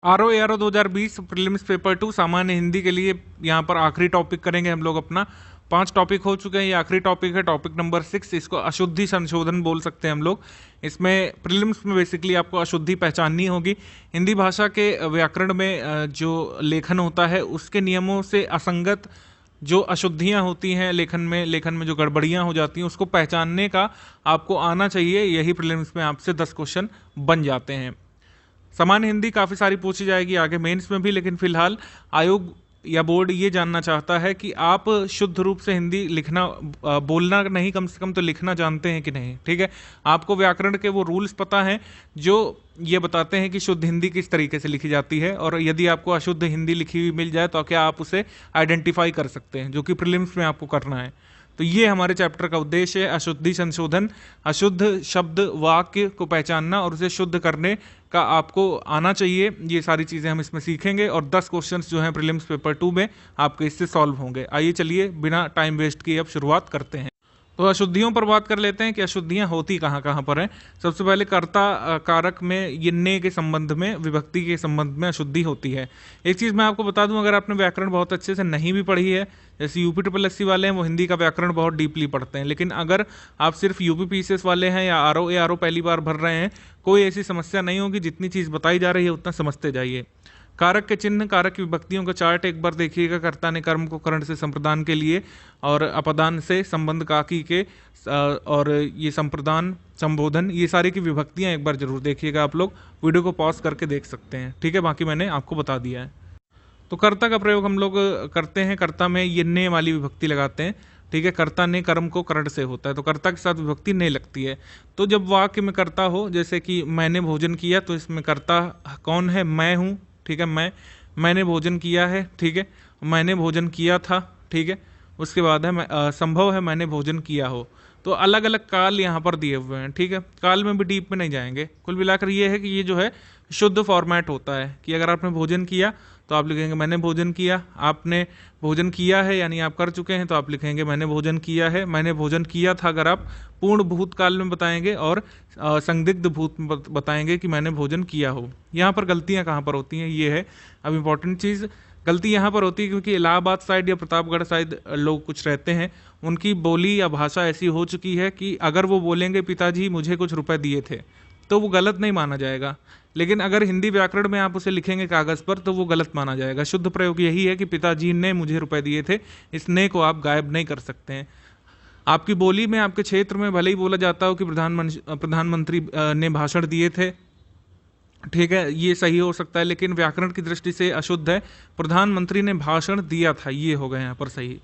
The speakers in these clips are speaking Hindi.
RO 2020 प्रीलिम्स पेपर 2 सामान्य हिंदी के लिए यहाँ पर आखिरी टॉपिक करेंगे हम लोग अपना। 5 टॉपिक हो चुके हैं, ये आखिरी टॉपिक है, टॉपिक नंबर 6। इसको अशुद्धि संशोधन बोल सकते हैं हम लोग। इसमें प्रीलिम्स में बेसिकली आपको अशुद्धि पहचाननी होगी। हिंदी भाषा के व्याकरण में जो लेखन होता है उसके नियमों से असंगत जो अशुद्धियाँ होती हैं लेखन में जो गड़बड़ियाँ हो जाती हैं उसको पहचानने का आपको आना चाहिए। यही प्रीलिम्स में आपसे 10 क्वेश्चन बन जाते हैं। सामान्य हिंदी काफ़ी सारी पूछी जाएगी आगे मेंस में भी, लेकिन फिलहाल आयोग या बोर्ड ये जानना चाहता है कि आप शुद्ध रूप से हिंदी लिखना बोलना नहीं, कम से कम तो लिखना जानते हैं कि नहीं। ठीक है, आपको व्याकरण के वो रूल्स पता हैं जो ये बताते हैं कि शुद्ध हिंदी किस तरीके से लिखी जाती है, और यदि आपको अशुद्ध हिंदी लिखी हुई मिल जाए तो क्या आप उसे आइडेंटिफाई कर सकते हैं, जो कि प्रीलिम्स में आपको करना है। तो ये हमारे चैप्टर का उद्देश्य है, अशुद्धि संशोधन। अशुद्ध शब्द वाक्य को पहचानना और उसे शुद्ध करने का आपको आना चाहिए। ये सारी चीज़ें हम इसमें सीखेंगे और 10 क्वेश्चंस जो हैं प्रीलिम्स पेपर 2 में आपके इससे सॉल्व होंगे। आइए चलिए बिना टाइम वेस्ट किए अब शुरुआत करते हैं। तो अशुद्धियों पर बात कर लेते हैं कि अशुद्धियां होती कहाँ कहाँ पर हैं। सबसे पहले कर्ता कारक में ये ने के संबंध में, विभक्ति के संबंध में अशुद्धि होती है। एक चीज़ मैं आपको बता दूं, अगर आपने व्याकरण बहुत अच्छे से नहीं भी पढ़ी है, जैसे UP SSC वाले हैं वो हिंदी का व्याकरण बहुत डीपली पढ़ते हैं, लेकिन अगर आप सिर्फ UP PCS वाले हैं या RO पहली बार भर रहे हैं, कोई ऐसी समस्या नहीं होगी। जितनी चीज़ बताई जा रही है उतना समझते जाइए। कारक के चिन्ह, कारक की विभक्तियों का चार्ट एक बार देखिएगा। कर्ता ने कर्म को करण से संप्रदान के लिए और अपदान से संबंध काकी के और ये संप्रदान संबोधन, ये सारी की विभक्तियां एक बार जरूर देखिएगा। आप लोग वीडियो को पॉज करके देख सकते हैं। ठीक है, बाकी मैंने आपको बता दिया है। तो कर्ता का प्रयोग हम लोग करते हैं। कर्ता में ये ने वाली विभक्ति लगाते हैं। ठीक है, कर्ता ने कर्म को करण से होता है तो कर्ता के साथ विभक्ति ने लगती है। तो जब वाक्य में कर्ता हो, जैसे कि मैंने भोजन किया, तो इसमें कर्ता कौन है? मैं हूँ। ठीक है, मैंने भोजन किया है। ठीक है, मैंने भोजन किया था। ठीक है, उसके बाद है संभव है मैंने भोजन किया हो। तो अलग अलग काल यहाँ पर दिए हुए हैं। ठीक है, काल में भी डीप में नहीं जाएंगे। कुल मिलाकर ये है कि ये जो है शुद्ध फॉर्मेट होता है कि अगर आपने भोजन किया तो आप लिखेंगे मैंने भोजन किया। आपने भोजन किया है यानी आप कर चुके हैं तो आप लिखेंगे मैंने भोजन किया है। मैंने भोजन किया था अगर आप पूर्ण भूतकाल में बताएंगे, और संदिग्ध भूत में बताएंगे कि मैंने भोजन किया हो। यहाँ पर गलतियाँ कहाँ पर होती हैं, ये है अब इम्पॉर्टेंट चीज़। गलती यहाँ पर होती है क्योंकि इलाहाबाद साइड या प्रतापगढ़ साइड लोग कुछ रहते हैं, उनकी बोली या भाषा ऐसी हो चुकी है कि अगर वो बोलेंगे पिताजी मुझे कुछ रुपए दिए थे तो वो गलत नहीं माना जाएगा, लेकिन अगर हिंदी व्याकरण में आप उसे लिखेंगे कागज़ पर तो वो गलत माना जाएगा। शुद्ध प्रयोग यही है कि पिताजी ने मुझे रुपए दिए थे। इस ने को आप गायब नहीं कर सकते हैं। आपकी बोली में, आपके क्षेत्र में भले ही बोला जाता हो कि प्रधानमंत्री ने भाषण दिए थे, ठीक है, ये सही हो सकता है, लेकिन व्याकरण की दृष्टि से अशुद्ध है। प्रधानमंत्री ने भाषण दिया था, ये हो गया यहाँ पर सही।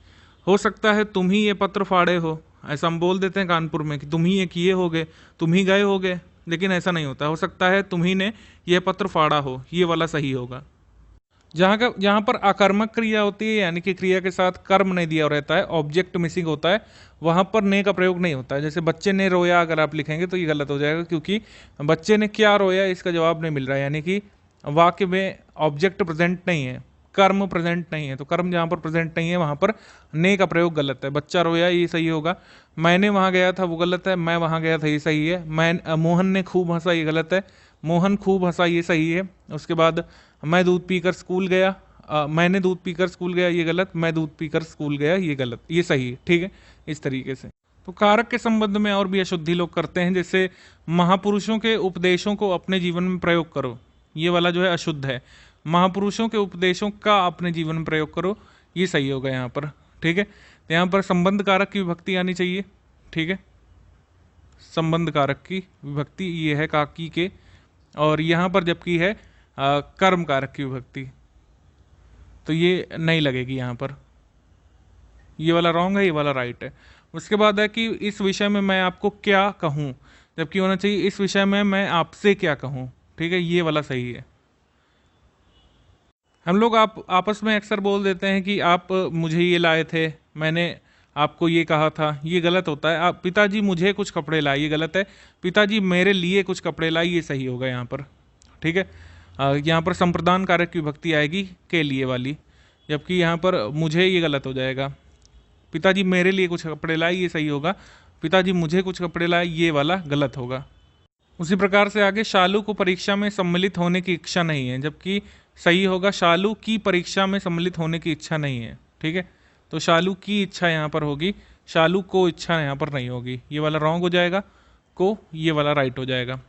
हो सकता है तुम ही ये पत्र फाड़े हो, ऐसा हम बोल देते हैं कानपुर में कि तुम ही ये किए होगे, तुम ही गए होगे, लेकिन ऐसा नहीं होता। हो सकता है तुम ही ने यह पत्र फाड़ा हो, ये वाला सही होगा। जहाँ पर आकर्मक क्रिया होती है यानी कि क्रिया के साथ कर्म नहीं दिया रहता है, ऑब्जेक्ट मिसिंग होता है, वहाँ पर ने का प्रयोग नहीं होता है। जैसे बच्चे ने रोया अगर आप लिखेंगे तो ये गलत हो जाएगा, क्योंकि बच्चे ने क्या रोया इसका जवाब नहीं मिल रहा है, यानी कि वाक्य में ऑब्जेक्ट प्रेजेंट नहीं है, कर्म प्रेजेंट नहीं है। तो कर्म जहाँ पर प्रेजेंट नहीं है वहाँ पर ने का प्रयोग गलत है। बच्चा रोया ये सही होगा। मैंने वहाँ गया था वो गलत है। मैं वहाँ गया था ये सही है। मोहन ने खूब हंसा ये गलत है। मोहन खूब हंसा ये सही है। उसके बाद मैं दूध पीकर स्कूल गया, मैंने दूध पीकर स्कूल गया ये गलत। मैं दूध पीकर स्कूल गया ये गलत, ये सही है। ठीक है, इस तरीके से। तो कारक के संबंध में और भी अशुद्धि लोग करते हैं, जैसे महापुरुषों के उपदेशों को अपने जीवन में प्रयोग करो, ये वाला जो है अशुद्ध है। महापुरुषों के उपदेशों का अपने जीवन में प्रयोग करो, ये सही होगा यहाँ पर। ठीक है, तो यहाँ पर संबंध कारक की विभक्ति आनी चाहिए। ठीक है, संबंध कारक की विभक्ति ये है काकी के, और यहाँ पर जबकि है कर्म कारक की विभक्ति, तो ये नहीं लगेगी यहाँ पर। ये वाला रॉन्ग है, ये वाला राइट है। उसके बाद है कि इस विषय में मैं आपको क्या कहूँ, जबकि होना चाहिए इस विषय में मैं आपसे क्या कहूँ। ठीक है, ये वाला सही है। हम लोग आपस में अक्सर बोल देते हैं कि आप मुझे ये लाए थे, मैंने आपको ये कहा था, ये गलत होता है। आप पिताजी मुझे कुछ कपड़े लाए, ये गलत है। पिताजी मेरे लिए कुछ कपड़े लाए, ये सही होगा यहाँ पर। ठीक है, यहाँ पर संप्रदान कारक की विभक्ति आएगी के लिए वाली, जबकि यहाँ पर मुझे ये गलत हो जाएगा। पिताजी मेरे लिए कुछ कपड़े लाए ये सही होगा, पिताजी मुझे कुछ कपड़े लाए ये वाला गलत होगा। उसी प्रकार से आगे, शालू को परीक्षा में सम्मिलित होने की इच्छा नहीं है, जबकि सही होगा शालू की परीक्षा में सम्मिलित होने की इच्छा नहीं है। ठीक है, तो शालू की इच्छा यहाँ पर होगी, शालू को इच्छा यहाँ पर नहीं होगी। ये वाला रॉन्ग हो जाएगा, को ये वाला राइट हो जाएगा।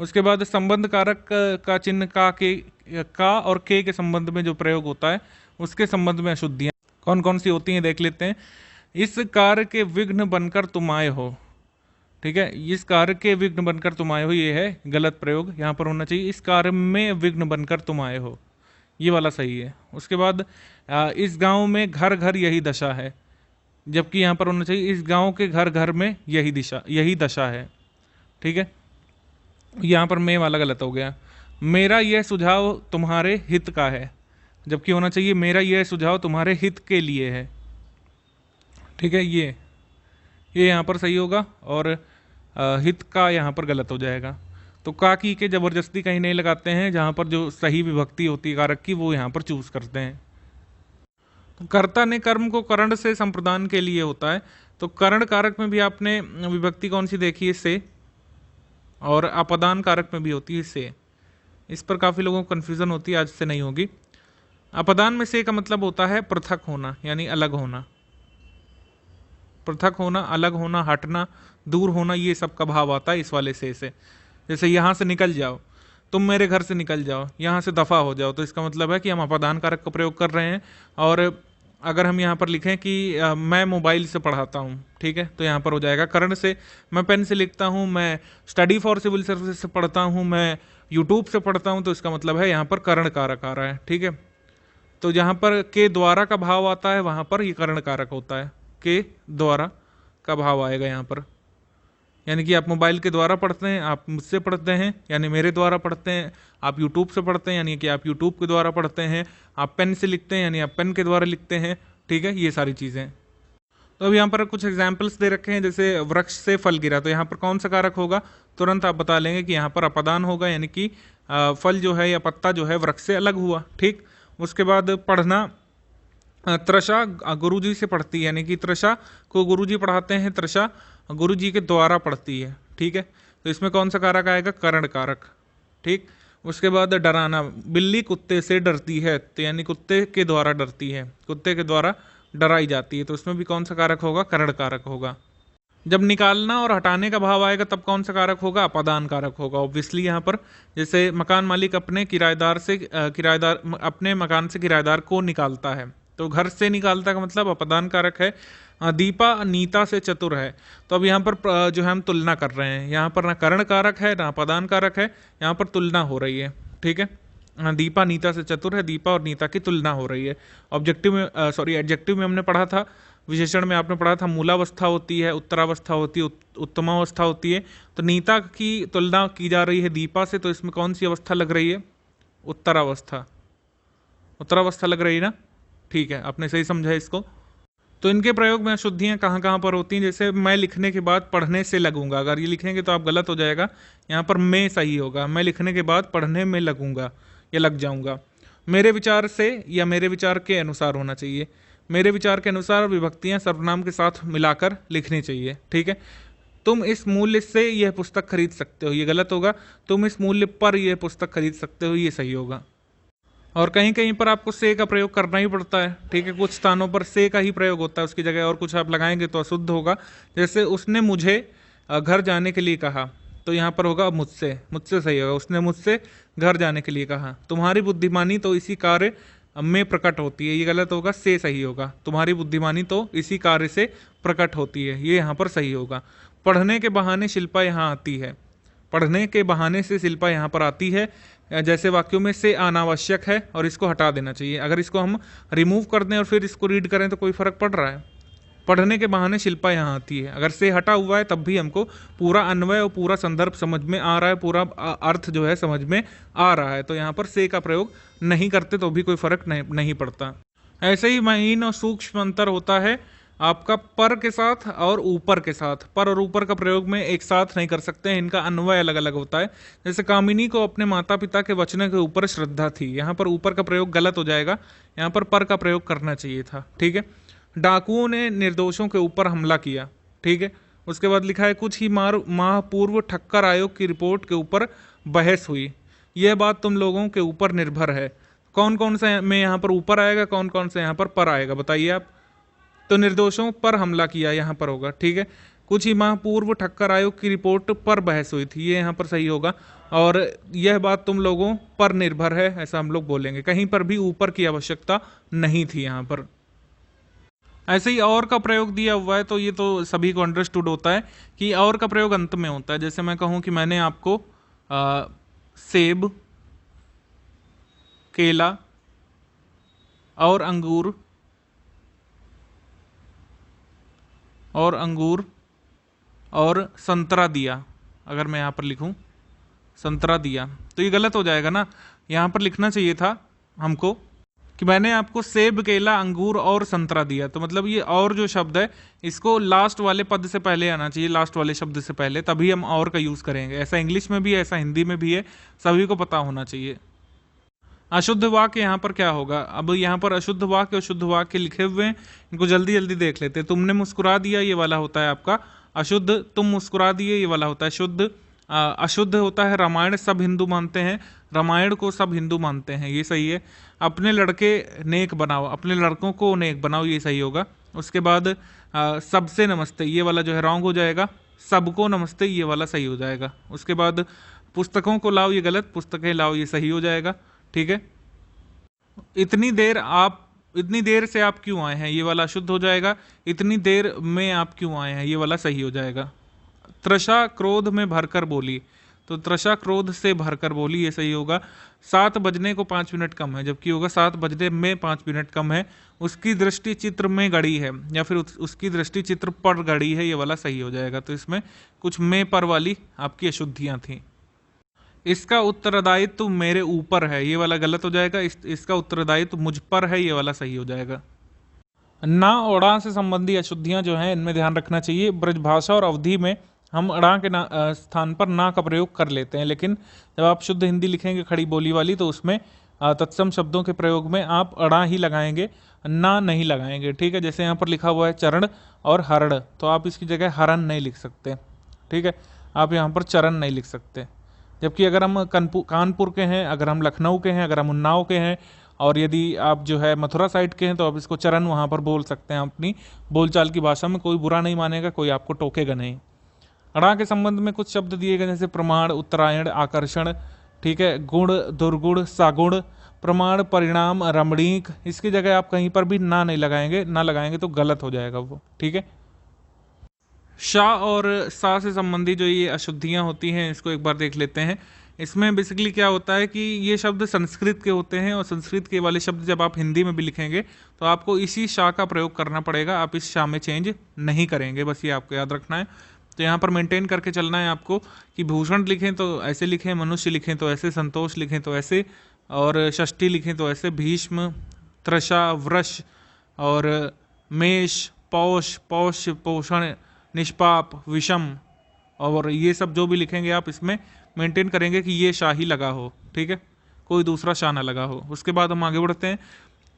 उसके बाद संबंध कारक का चिन्ह का और के संबंध में जो प्रयोग होता है उसके संबंध में अशुद्धियाँ कौन कौन सी होती हैं देख लेते हैं। इस कार्य के विघ्न बनकर तुम आए हो। ठीक है, इस कार्य के विघ्न बनकर तुम आए हो, ये है गलत प्रयोग, यहाँ पर होना चाहिए इस कार्य में विघ्न बनकर तुम आए हो, ये वाला सही है। उसके बाद इस गांव में घर घर यही दशा है, जबकि यहाँ पर होना चाहिए इस गांव के घर घर में यही दशा है। ठीक है, यहाँ पर मैं वाला गलत हो गया। मेरा यह सुझाव तुम्हारे हित का है, जबकि होना चाहिए मेरा यह सुझाव तुम्हारे हित के लिए है। ठीक है, ये यहाँ पर सही होगा और हित का यहाँ पर गलत हो जाएगा। तो का की के जबरदस्ती कहीं नहीं लगाते हैं, जहाँ पर जो सही विभक्ति होती है कारक की वो यहाँ पर चूज करते हैं। तो कर्ता ने कर्म को करण से संप्रदान के लिए होता है, तो करण कारक में भी आपने विभक्ति कौन सी देखी है, से, और अपदान कारक में भी होती है से। इस पर काफ़ी लोगों को कन्फ्यूज़न होती है, आज से नहीं होगी। अपदान में से का मतलब होता है पृथक होना, यानी अलग होना, पृथक होना, अलग होना, हटना, दूर होना, ये सब का भाव आता है इस वाले से। जैसे यहाँ से निकल जाओ, तुम मेरे घर से निकल जाओ, यहाँ से दफ़ा हो जाओ, तो इसका मतलब है कि हम अपदान कारक का प्रयोग कर रहे हैं। और अगर हम यहाँ पर लिखें कि मैं मोबाइल से पढ़ाता हूँ, ठीक है, तो यहाँ पर हो जाएगा करण से। मैं पेन से लिखता हूँ, मैं स्टडी फॉर सिविल सर्विस से पढ़ता हूँ, मैं यूट्यूब से पढ़ता हूँ, तो इसका मतलब है यहाँ पर करण कारक आ रहा है। ठीक है, तो जहाँ पर के द्वारा का भाव आता है वहाँ पर ये करण कारक होता है, के द्वारा का भाव आएगा यहाँ पर। यानी कि आप मोबाइल के द्वारा पढ़ते हैं, आप मुझसे पढ़ते हैं यानी मेरे द्वारा पढ़ते हैं, आप यूट्यूब से पढ़ते हैं यानी कि आप यूट्यूब के द्वारा पढ़ते हैं, आप पेन से लिखते हैं यानी आप पेन के द्वारा लिखते हैं। ठीक है, ये सारी चीज़ें। तो अब यहाँ पर कुछ एग्जाम्पल्स दे रखे हैं, जैसे वृक्ष से फल गिरा, तो यहाँ पर कौन सा कारक होगा, तुरंत आप बता लेंगे कि यहाँ पर अपदान होगा, यानी कि फल जो है या पत्ता जो है वृक्ष से अलग हुआ। ठीक, उसके बाद पढ़ना, तृषा गुरुजी से पढ़ती है, यानी कि तृषा को गुरुजी पढ़ाते हैं, तृषा गुरुजी के द्वारा पढ़ती है। ठीक है, तो इसमें कौन सा कारक आएगा, करण कारक। ठीक, उसके बाद डराना, बिल्ली कुत्ते से डरती है, तो यानी कुत्ते के द्वारा डरती है, कुत्ते के द्वारा डराई जाती है, तो इसमें भी कौन सा कारक होगा, करण कारक होगा। जब निकालना और हटाने का भाव आएगा तब कौन सा कारक होगा, अपदान कारक होगा ऑब्वियसली यहाँ पर। जैसे मकान मालिक अपने अपने मकान से किराएदार को निकालता है, तो घर से निकालता का मतलब अपदान कारक है। दीपा नीता से चतुर है, तो अब यहाँ पर जो है हम तुलना कर रहे हैं, यहाँ पर ना करण कारक है ना अपदान कारक है, यहाँ पर तुलना हो रही है। ठीक है, दीपा नीता से चतुर है, दीपा और नीता की तुलना हो रही है। ऑब्जेक्टिव में एडजेक्टिव में हमने पढ़ा था, विशेषण में आपने पढ़ा था मूलावस्था होती है, उत्तरावस्था होती है, उत्तमावस्था होती है। तो नीता की तुलना की जा रही है दीपा से, तो इसमें कौन सी अवस्था लग रही है, उत्तरावस्था, उत्तरावस्था लग रही है ना। ठीक है, आपने सही समझा इसको। तो इनके प्रयोग में अशुद्धियाँ कहाँ कहाँ पर होती हैं, जैसे मैं लिखने के बाद पढ़ने से लगूंगा, अगर ये लिखेंगे तो आप गलत हो जाएगा, यहाँ पर मैं सही होगा, मैं लिखने के बाद पढ़ने में लगूंगा या लग जाऊंगा। मेरे विचार से या मेरे विचार के अनुसार होना चाहिए, मेरे विचार के अनुसार विभक्तियाँ सर्वनाम के साथ मिलाकर लिखनी चाहिए। ठीक है, तुम इस मूल्य से यह पुस्तक खरीद सकते हो, ये गलत होगा, तुम इस मूल्य पर यह पुस्तक खरीद सकते हो, ये सही होगा। और कहीं कहीं पर आपको से का प्रयोग करना ही पड़ता है। ठीक है, कुछ स्थानों पर से का ही प्रयोग होता है, उसकी जगह और कुछ आप लगाएंगे तो अशुद्ध होगा। जैसे उसने मुझे घर जाने के लिए कहा, तो यहाँ पर होगा मुझसे, मुझसे सही होगा, उसने मुझसे घर जाने के लिए कहा। तुम्हारी बुद्धिमानी तो इसी कार्य में प्रकट होती है, ये गलत होगा, से सही होगा, तुम्हारी बुद्धिमानी तो इसी कार्य से प्रकट होती है, ये यहाँ पर सही होगा। पढ़ने के बहाने शिल्पा यहाँ आती है, पढ़ने के बहाने से शिल्पा यहाँ पर आती है, जैसे वाक्यों में से अनावश्यक है और इसको हटा देना चाहिए। अगर इसको हम रिमूव कर दें और फिर इसको रीड करें तो कोई फर्क पड़ रहा है। पढ़ने के बहाने शिल्पा यहाँ आती है, अगर से हटा हुआ है तब भी हमको पूरा अन्वय और पूरा संदर्भ समझ में आ रहा है, पूरा अर्थ जो है समझ में आ रहा है, तो यहाँ पर से का प्रयोग नहीं करते तो भी कोई फर्क नहीं पड़ता। ऐसे ही महीन और सूक्ष्म अंतर होता है आपका पर के साथ और ऊपर के साथ। पर और ऊपर का प्रयोग में एक साथ नहीं कर सकते हैं, इनका अन्वय अलग अलग होता है। जैसे कामिनी को अपने माता पिता के वचनों के ऊपर श्रद्धा थी, यहाँ पर ऊपर का प्रयोग गलत हो जाएगा, यहाँ पर का प्रयोग करना चाहिए था। ठीक है, डाकुओं ने निर्दोषों के ऊपर हमला किया। ठीक है, उसके बाद लिखा है कुछ ही माह पूर्व ठक्कर आयोग की रिपोर्ट के ऊपर बहस हुई, यह बात तुम लोगों के ऊपर निर्भर है। कौन कौन से में यहाँ पर ऊपर आएगा, कौन कौन से यहाँ पर आएगा, बताइए आप। तो निर्दोषों पर हमला किया यहाँ पर होगा, ठीक है। कुछ ही माह पूर्व ठक्कर आयोग की रिपोर्ट पर बहस हुई थी, ये यहाँ पर सही होगा। और यह बात तुम लोगों पर निर्भर है, ऐसा हम लोग बोलेंगे। कहीं पर भी ऊपर की आवश्यकता नहीं थी यहाँ पर। ऐसे ही और का प्रयोग दिया हुआ है, तो ये तो सभी को अंडरस्टूड होता है कि और का प्रयोग अंत में होता है। जैसे मैं कहूँ कि मैंने आपको सेब, केला और अंगूर और संतरा दिया, अगर मैं यहाँ पर लिखूं संतरा दिया, तो ये गलत हो जाएगा ना। यहाँ पर लिखना चाहिए था हमको कि मैंने आपको सेब, केला, अंगूर और संतरा दिया। तो मतलब ये और जो शब्द है इसको लास्ट वाले पद से पहले आना चाहिए, लास्ट वाले शब्द से पहले, तभी हम और का यूज़ करेंगे। ऐसा इंग्लिश में भी है, ऐसा हिंदी में भी है, सभी को पता होना चाहिए। अशुद्ध वाक्य यहाँ पर क्या होगा। अब यहाँ पर अशुद्ध वाक्य और शुद्ध वाक्य लिखे हुए हैं, इनको जल्दी जल्दी देख लेते हैं। तुमने मुस्कुरा दिया, ये वाला होता है आपका अशुद्ध। तुम मुस्कुरा दिए, ये वाला होता है शुद्ध। अशुद्ध होता है रामायण सब हिंदू मानते हैं, रामायण को सब हिंदू मानते हैं, ये सही है। अपने लड़के नेक बनाओ, अपने लड़कों को नेक बनाओ, ये सही होगा। उसके बाद सबसे नमस्ते, ये वाला जो है रॉन्ग हो जाएगा। सबको नमस्ते, ये वाला सही हो जाएगा। उसके बाद पुस्तकों को लाओ, ये गलत, पुस्तकें लाओ, ये सही हो जाएगा, ठीक है। इतनी देर से आप क्यों आए हैं, ये वाला शुद्ध हो जाएगा। इतनी देर में आप क्यों आए हैं, ये वाला सही हो जाएगा। तृषा क्रोध में भरकर बोली, तो तृषा क्रोध से भरकर बोली, ये सही होगा। 7 बजने को 5 मिनट कम है, जबकि होगा 7 बजने में 5 मिनट कम है। उसकी दृष्टि चित्र में गड़ी है, या फिर उसकी दृष्टि चित्र पर गड़ी है, ये वाला सही हो जाएगा। तो इसमें कुछ में पर वाली आपकी अशुद्धियां थी। इसका उत्तरदायित्व मेरे ऊपर है, ये वाला गलत हो जाएगा। इसका उत्तरदायित्व मुझ पर है, ये वाला सही हो जाएगा। ना और से संबंधी अशुद्धियां जो हैं इनमें ध्यान रखना चाहिए। ब्रजभाषा और अवधि में हम अड़ा के स्थान पर ना का प्रयोग कर लेते हैं, लेकिन जब आप शुद्ध हिंदी लिखेंगे खड़ी बोली वाली, तो उसमें तत्सम शब्दों के प्रयोग में आप अड़ा ही लगाएंगे, ना नहीं लगाएंगे, ठीक है। जैसे यहाँ पर लिखा हुआ है चरण और हरण, तो आप इसकी जगह हरण नहीं लिख सकते, ठीक है। आप यहाँ पर चरण नहीं लिख सकते। जबकि अगर हम कानपुर के हैं, अगर हम लखनऊ के हैं, अगर हम उन्नाव के हैं, और यदि आप जो है मथुरा साइड के हैं, तो आप इसको चरण वहाँ पर बोल सकते हैं अपनी बोलचाल की भाषा में। कोई बुरा नहीं मानेगा, कोई आपको टोकेगा नहीं। अड़ा के संबंध में कुछ शब्द दिए गए, जैसे प्रमाण, उत्तरायण, आकर्षण, ठीक है, गुण, दुर्गुण, सागुण, प्रमाण, परिणाम, रमणीक, इसकी जगह आप कहीं पर भी ना नहीं लगाएंगे, ना लगाएंगे तो गलत हो जाएगा वो, ठीक है। शाह और सा से संबंधी जो ये अशुद्धियां होती हैं, इसको एक बार देख लेते हैं। इसमें बेसिकली क्या होता है कि ये शब्द संस्कृत के होते हैं, और संस्कृत के वाले शब्द जब आप हिंदी में भी लिखेंगे तो आपको इसी शाह का प्रयोग करना पड़ेगा, आप इस शाह में चेंज नहीं करेंगे, बस ये आपको याद रखना है। तो यहाँ पर मेंटेन करके चलना है आपको कि भूषण लिखें तो ऐसे लिखें, मनुष्य लिखें तो ऐसे, संतोष लिखें तो ऐसे, और षष्ठी लिखें तो ऐसे, भीष्म, त्रषा, वृष और मेष, पौष, पौष पोषण, निष्पाप, विषम, और ये सब जो भी लिखेंगे आप इसमें मेंटेन करेंगे कि ये शाह ही लगा हो, ठीक है, कोई दूसरा शाह ना लगा हो। उसके बाद हम आगे बढ़ते हैं।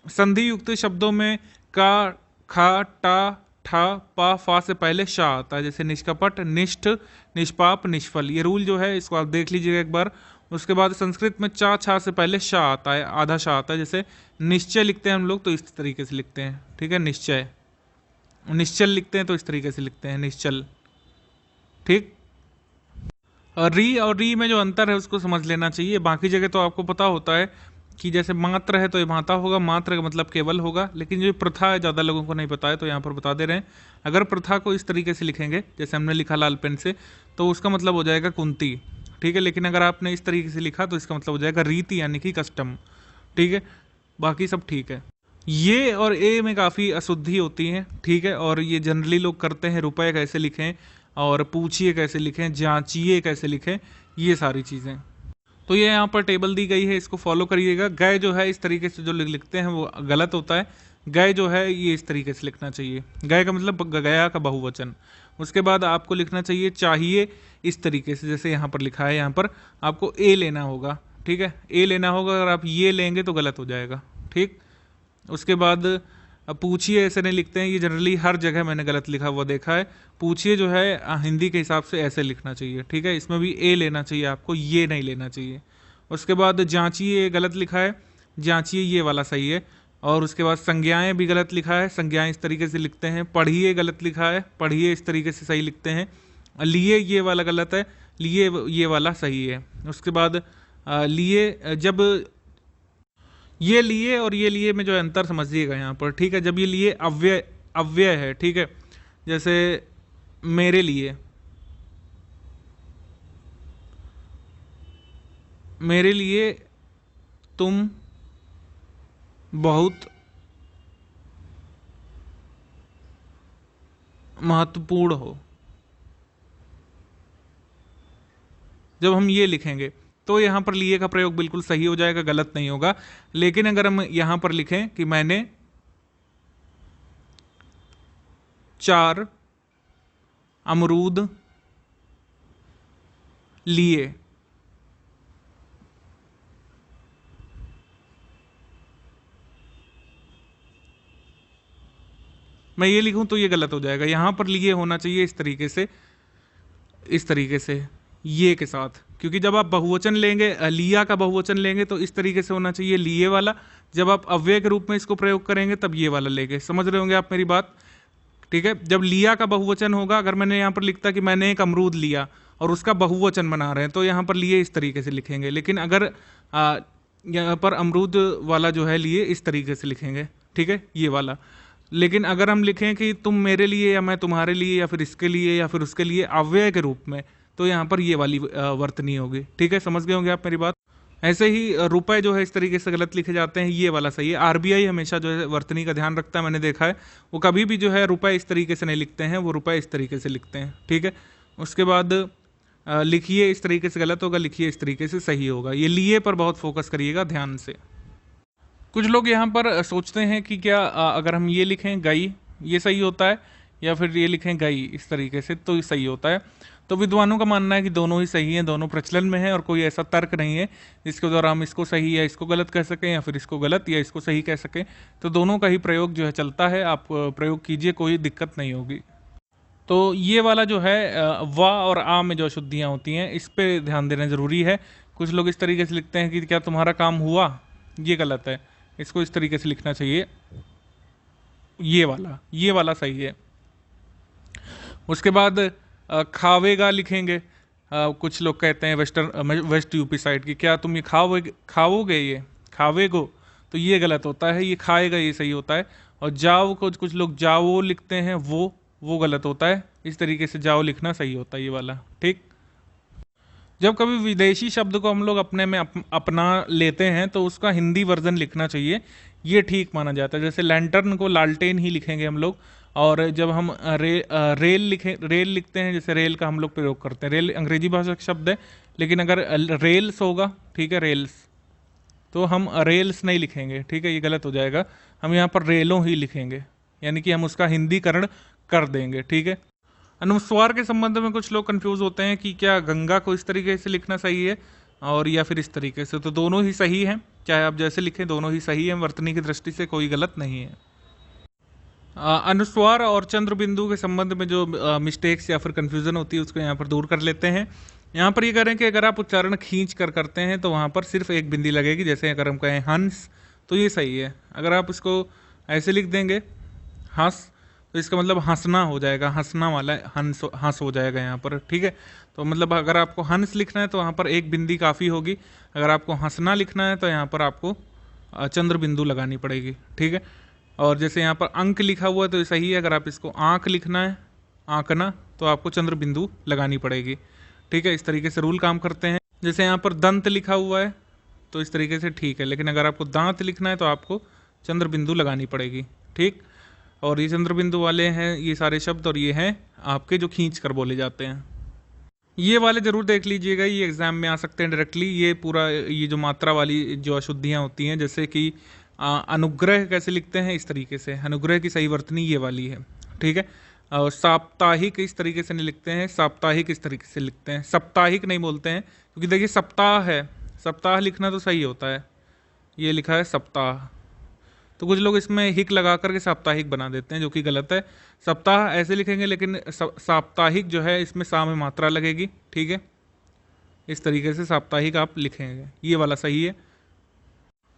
संधि युक्त शब्दों में का, खा, टा, ठा, पा, फा से पहले शाह आता है, जैसे निष्कपट, निष्ठ, निष्पाप, निष्फल। ये रूल जो है इसको आप देख लीजिएगा एक बार। उसके बाद संस्कृत में चा, छा से पहले शाह आता है, आधा शाह आता है। जैसे निश्चय लिखते हैं हम लोग तो इस तरीके से लिखते हैं, ठीक है, निश्चय। निश्चल लिखते हैं तो इस तरीके से लिखते हैं, निश्चल, ठीक। और री में जो अंतर है उसको समझ लेना चाहिए। बाकी जगह तो आपको पता होता है कि जैसे मात्र है तो ये माता होगा, मात्र का मतलब केवल होगा, लेकिन जो प्रथा है ज़्यादा लोगों को नहीं पता है, तो यहाँ पर बता दे रहे हैं। अगर प्रथा को इस तरीके से लिखेंगे जैसे हमने लिखा लाल पेन से, तो उसका मतलब हो जाएगा कुंती, ठीक है। लेकिन अगर आपने इस तरीके से लिखा तो इसका मतलब हो जाएगा रीति, यानी कि कस्टम, ठीक है। बाकी सब ठीक है। ये और ए में काफ़ी अशुद्धि होती है, ठीक है, और ये जनरली लोग करते हैं। रुपए कैसे लिखें, और पूछिए कैसे लिखें, जांचिए कैसे लिखें, ये सारी चीज़ें। तो ये यहाँ पर टेबल दी गई है, इसको फॉलो करिएगा। गए जो है इस तरीके से जो लिखते हैं वो गलत होता है। गए जो है ये इस तरीके से लिखना चाहिए, गए का मतलब गया का बहुवचन। उसके बाद आपको लिखना चाहिए चाहिए इस तरीके से, जैसे यहाँ पर लिखा है, यहाँ पर आपको ए लेना होगा, ठीक है, ए लेना होगा। अगर आप ये लेंगे तो गलत हो जाएगा, ठीक। उसके बाद अब पूछिए ऐसे नहीं लिखते हैं, ये जनरली हर जगह मैंने गलत लिखा हुआ देखा है। पूछिए जो है हिंदी के हिसाब से ऐसे लिखना चाहिए, ठीक है। इसमें भी ए लेना चाहिए आपको, ये नहीं लेना चाहिए। उसके बाद जांचिए गलत लिखा है, जांचिए ये वाला सही है। और उसके बाद संज्ञाएं भी गलत लिखा है, संज्ञाएं इस तरीके से लिखते हैं। पढ़िए गलत लिखा है, पढ़िए इस तरीके से सही लिखते हैं। लिए ये वाला गलत है, लिए ये वाला सही है। उसके बाद लिए, जब ये लिए और ये लिए में जो अंतर समझिएगा यहाँ पर, ठीक है। जब ये लिए अव्यय अव्यय है, ठीक है, जैसे मेरे लिए, मेरे लिए तुम बहुत महत्वपूर्ण हो, जब हम ये लिखेंगे तो यहाँ पर लिए का प्रयोग बिल्कुल सही हो जाएगा, गलत नहीं होगा। लेकिन अगर हम यहाँ पर लिखें कि मैंने 4 अमरूद लिए, मैं ये लिखूं तो ये गलत हो जाएगा। यहां पर लिए होना चाहिए इस तरीके से, इस तरीके से ये के साथ, क्योंकि जब आप बहुवचन लेंगे, लिया का बहुवचन लेंगे तो इस तरीके से होना चाहिए लिए वाला। जब आप अव्यय के रूप में इसको प्रयोग करेंगे तब ये वाला लेंगे। समझ रहे होंगे आप मेरी बात, ठीक है। जब लिया का बहुवचन होगा, अगर मैंने यहाँ पर लिखता कि मैंने एक अमरूद लिया और उसका बहुवचन बना रहे हैं, तो यहाँ पर लिए इस तरीके से लिखेंगे। लेकिन अगर यहाँ पर अमरूद वाला जो है लिए इस तरीके से लिखेंगे, ठीक है, ये वाला। लेकिन अगर हम लिखें कि तुम मेरे लिए या मैं तुम्हारे लिए या फिर इसके लिए या फिर उसके लिए अव्यय के रूप में, तो यहाँ पर ये वाली वर्तनी होगी, ठीक है। समझ गए होंगे आप मेरी बात। ऐसे ही रुपए जो है इस तरीके से गलत लिखे जाते हैं, ये वाला सही है। आरबीआई हमेशा जो है वर्तनी का ध्यान रखता है, मैंने देखा है। वो कभी भी जो है रुपए इस तरीके से नहीं लिखते हैं, वो रुपए इस तरीके से लिखते हैं, ठीक है। उसके बाद लिखिए इस तरीके से गलत होगा, लिखिए इस तरीके से सही होगा। ये लिए पर बहुत फोकस करिएगा ध्यान से। कुछ लोग यहाँ पर सोचते हैं कि क्या अगर हम ये लिखें गई, ये सही होता है, या फिर ये लिखें गई इस तरीके से तो ये सही होता है। तो विद्वानों का मानना है कि दोनों ही सही हैं, दोनों प्रचलन में है और कोई ऐसा तर्क नहीं है जिसके द्वारा हम इसको सही या इसको गलत कह सकें या फिर इसको गलत या इसको सही कह सकें। तो दोनों का ही प्रयोग जो है चलता है, आप प्रयोग कीजिए, कोई दिक्कत नहीं होगी। तो ये वाला जो है वा और आ में जो अशुद्धियाँ होती हैं, इस पर ध्यान देना ज़रूरी है। कुछ लोग इस तरीके से लिखते हैं कि क्या तुम्हारा काम हुआ, ये गलत है, इसको इस तरीके से लिखना चाहिए, ये वाला सही है। उसके बाद खावेगा लिखेंगे। कुछ लोग कहते हैं वेस्ट यूपी साइड की, क्या तुम ये खाओगे, ये खावेगो, तो ये गलत होता है, ये खाएगा ये सही होता है। और जाओ को कुछ लोग जाओ लिखते हैं, वो गलत होता है। इस तरीके से जाओ लिखना सही होता है ये वाला, ठीक। जब कभी विदेशी शब्द को हम लोग अपने में अपना लेते हैं तो उसका हिंदी वर्जन लिखना चाहिए, ये ठीक माना जाता है। जैसे लैंटर्न को लालटेन ही लिखेंगे हम लोग। और जब हम रेल लिखते हैं, जैसे रेल का हम लोग प्रयोग करते हैं, रेल अंग्रेजी भाषा का शब्द है, लेकिन अगर रेल्स होगा, ठीक है, रेल्स, तो हम रेल्स नहीं लिखेंगे, ठीक है, ये गलत हो जाएगा। हम यहाँ पर रेलों ही लिखेंगे, यानी कि हम उसका हिंदीकरण कर देंगे, ठीक है। अनुस्वार के संबंध में कुछ लोग कंफ्यूज होते हैं कि क्या गंगा को इस तरीके से लिखना सही है और या फिर इस तरीके से, तो दोनों ही सही हैं, चाहे आप जैसे लिखें दोनों ही सही हैं, वर्तनी की दृष्टि से कोई गलत नहीं है। अनुस्वार और चंद्र बिंदु के संबंध में जो मिस्टेक्स या फिर कन्फ्यूज़न होती है उसको यहाँ पर दूर कर लेते हैं। यहाँ पर ये कह रहे हैं कि अगर आप उच्चारण खींच कर करते हैं तो वहाँ पर सिर्फ एक बिंदी लगेगी। जैसे अगर हम कहें हंस, तो ये सही है। अगर आप इसको ऐसे लिख देंगे हंस, तो इसका मतलब हंसना हो जाएगा, हंसना वाला हंस हो जाएगा यहाँ पर, ठीक है। तो मतलब अगर आपको हंस लिखना है तो वहाँ पर एक बिंदी काफ़ी होगी। अगर आपको हंसना लिखना है तो यहाँ पर आपको चंद्र बिंदु लगानी पड़ेगी, ठीक है। और जैसे यहाँ पर अंक लिखा हुआ है तो सही है। अगर आप इसको आँख लिखना है, आँकना, तो आपको चंद्र बिंदु लगानी पड़ेगी, ठीक है। इस तरीके से रूल काम करते हैं। जैसे यहाँ पर दंत लिखा हुआ है तो इस तरीके से ठीक है, लेकिन अगर आपको दांत लिखना है तो आपको चंद्र बिंदु लगानी पड़ेगी, ठीक। और ये चंद्र बिंदु वाले हैं ये सारे शब्द, और ये हैं आपके जो खींच कर बोले जाते हैं। ये वाले जरूर देख लीजिएगा, ये एग्जाम में आ सकते हैं डायरेक्टली। ये पूरा ये जो मात्रा वाली जो अशुद्धियाँ होती हैं, जैसे कि अनुग्रह कैसे लिखते हैं, इस तरीके से अनुग्रह की सही वर्तनी ये वाली है, ठीक है। और साप्ताहिक इस तरीके से नहीं लिखते हैं, साप्ताहिक इस तरीके से लिखते हैं, साप्ताहिक नहीं बोलते हैं, क्योंकि देखिए सप्ताह है, सप्ताह लिखना तो सही होता है, ये लिखा है सप्ताह, तो कुछ लोग इसमें हिक लगा करके साप्ताहिक बना देते हैं, जो कि गलत है। सप्ताह ऐसे लिखेंगे, लेकिन साप्ताहिक जो है इसमें सा में मात्रा लगेगी, ठीक है। इस तरीके से साप्ताहिक आप लिखेंगे, ये वाला सही है।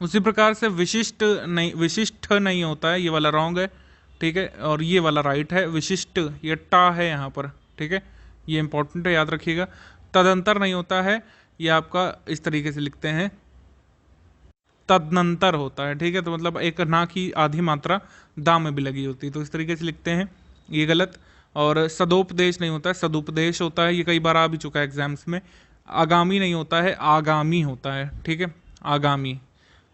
उसी प्रकार से विशिष्ट नहीं होता है, ये वाला रॉन्ग है, ठीक है। और ये वाला राइट है, विशिष्ट ये टा है यहाँ पर, ठीक है, ये इंपॉर्टेंट है, याद रखिएगा। तदंतर नहीं होता है, ये आपका इस तरीके से लिखते हैं तदनंतर होता है, ठीक है। तो मतलब एक ना की आधी मात्रा दा में भी लगी होती है, तो इस तरीके से लिखते हैं, ये गलत। और सदोपदेश नहीं होता है, सदुपदेश होता है, ये कई बार आ भी चुका है एग्जाम्स में। आगामी नहीं होता है, आगामी होता है, ठीक है, आगामी।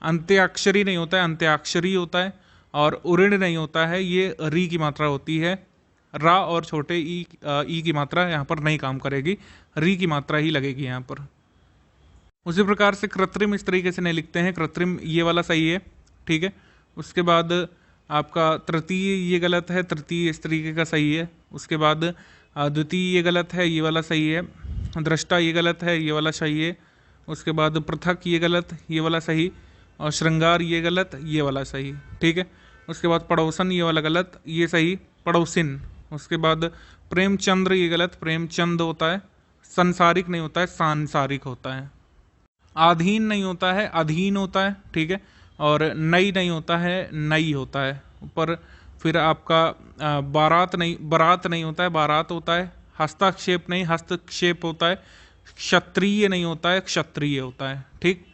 अंत्याक्षरी नहीं होता है, अंत्याक्षरी होता है। और उऋण नहीं होता है, ये री की मात्रा होती है। रा और छोटे ई की मात्रा यहाँ पर नहीं काम करेगी, री की मात्रा ही लगेगी यहाँ पर। उसी प्रकार से कृत्रिम इस तरीके से नहीं लिखते हैं, कृत्रिम ये वाला सही है, ठीक है। उसके बाद आपका तृतीय ये गलत है, तृतीय इस तरीके का सही है। उसके बाद द्वितीय ये गलत है, ये वाला सही है। दृष्टा ये गलत है, ये वाला सही है। उसके बाद पृथक ये गलत, ये वाला सही। और श्रृंगार ये गलत, ये वाला सही, ठीक है। उसके बाद पड़ोसन ये वाला गलत, ये सही, पड़ोसिन। उसके बाद प्रेमचंद्र ये गलत, प्रेमचंद होता है। संसारिक नहीं होता है, सांसारिक होता है। आधीन नहीं होता है, अधीन होता है, ठीक है। और नई नहीं होता है, नई होता है ऊपर। फिर आपका बारात नहीं होता है, बारात होता है। हस्तक्षेप नहीं, हस्तक्षेप होता है। क्षत्रिय नहीं होता है, क्षत्रिय होता है, ठीक।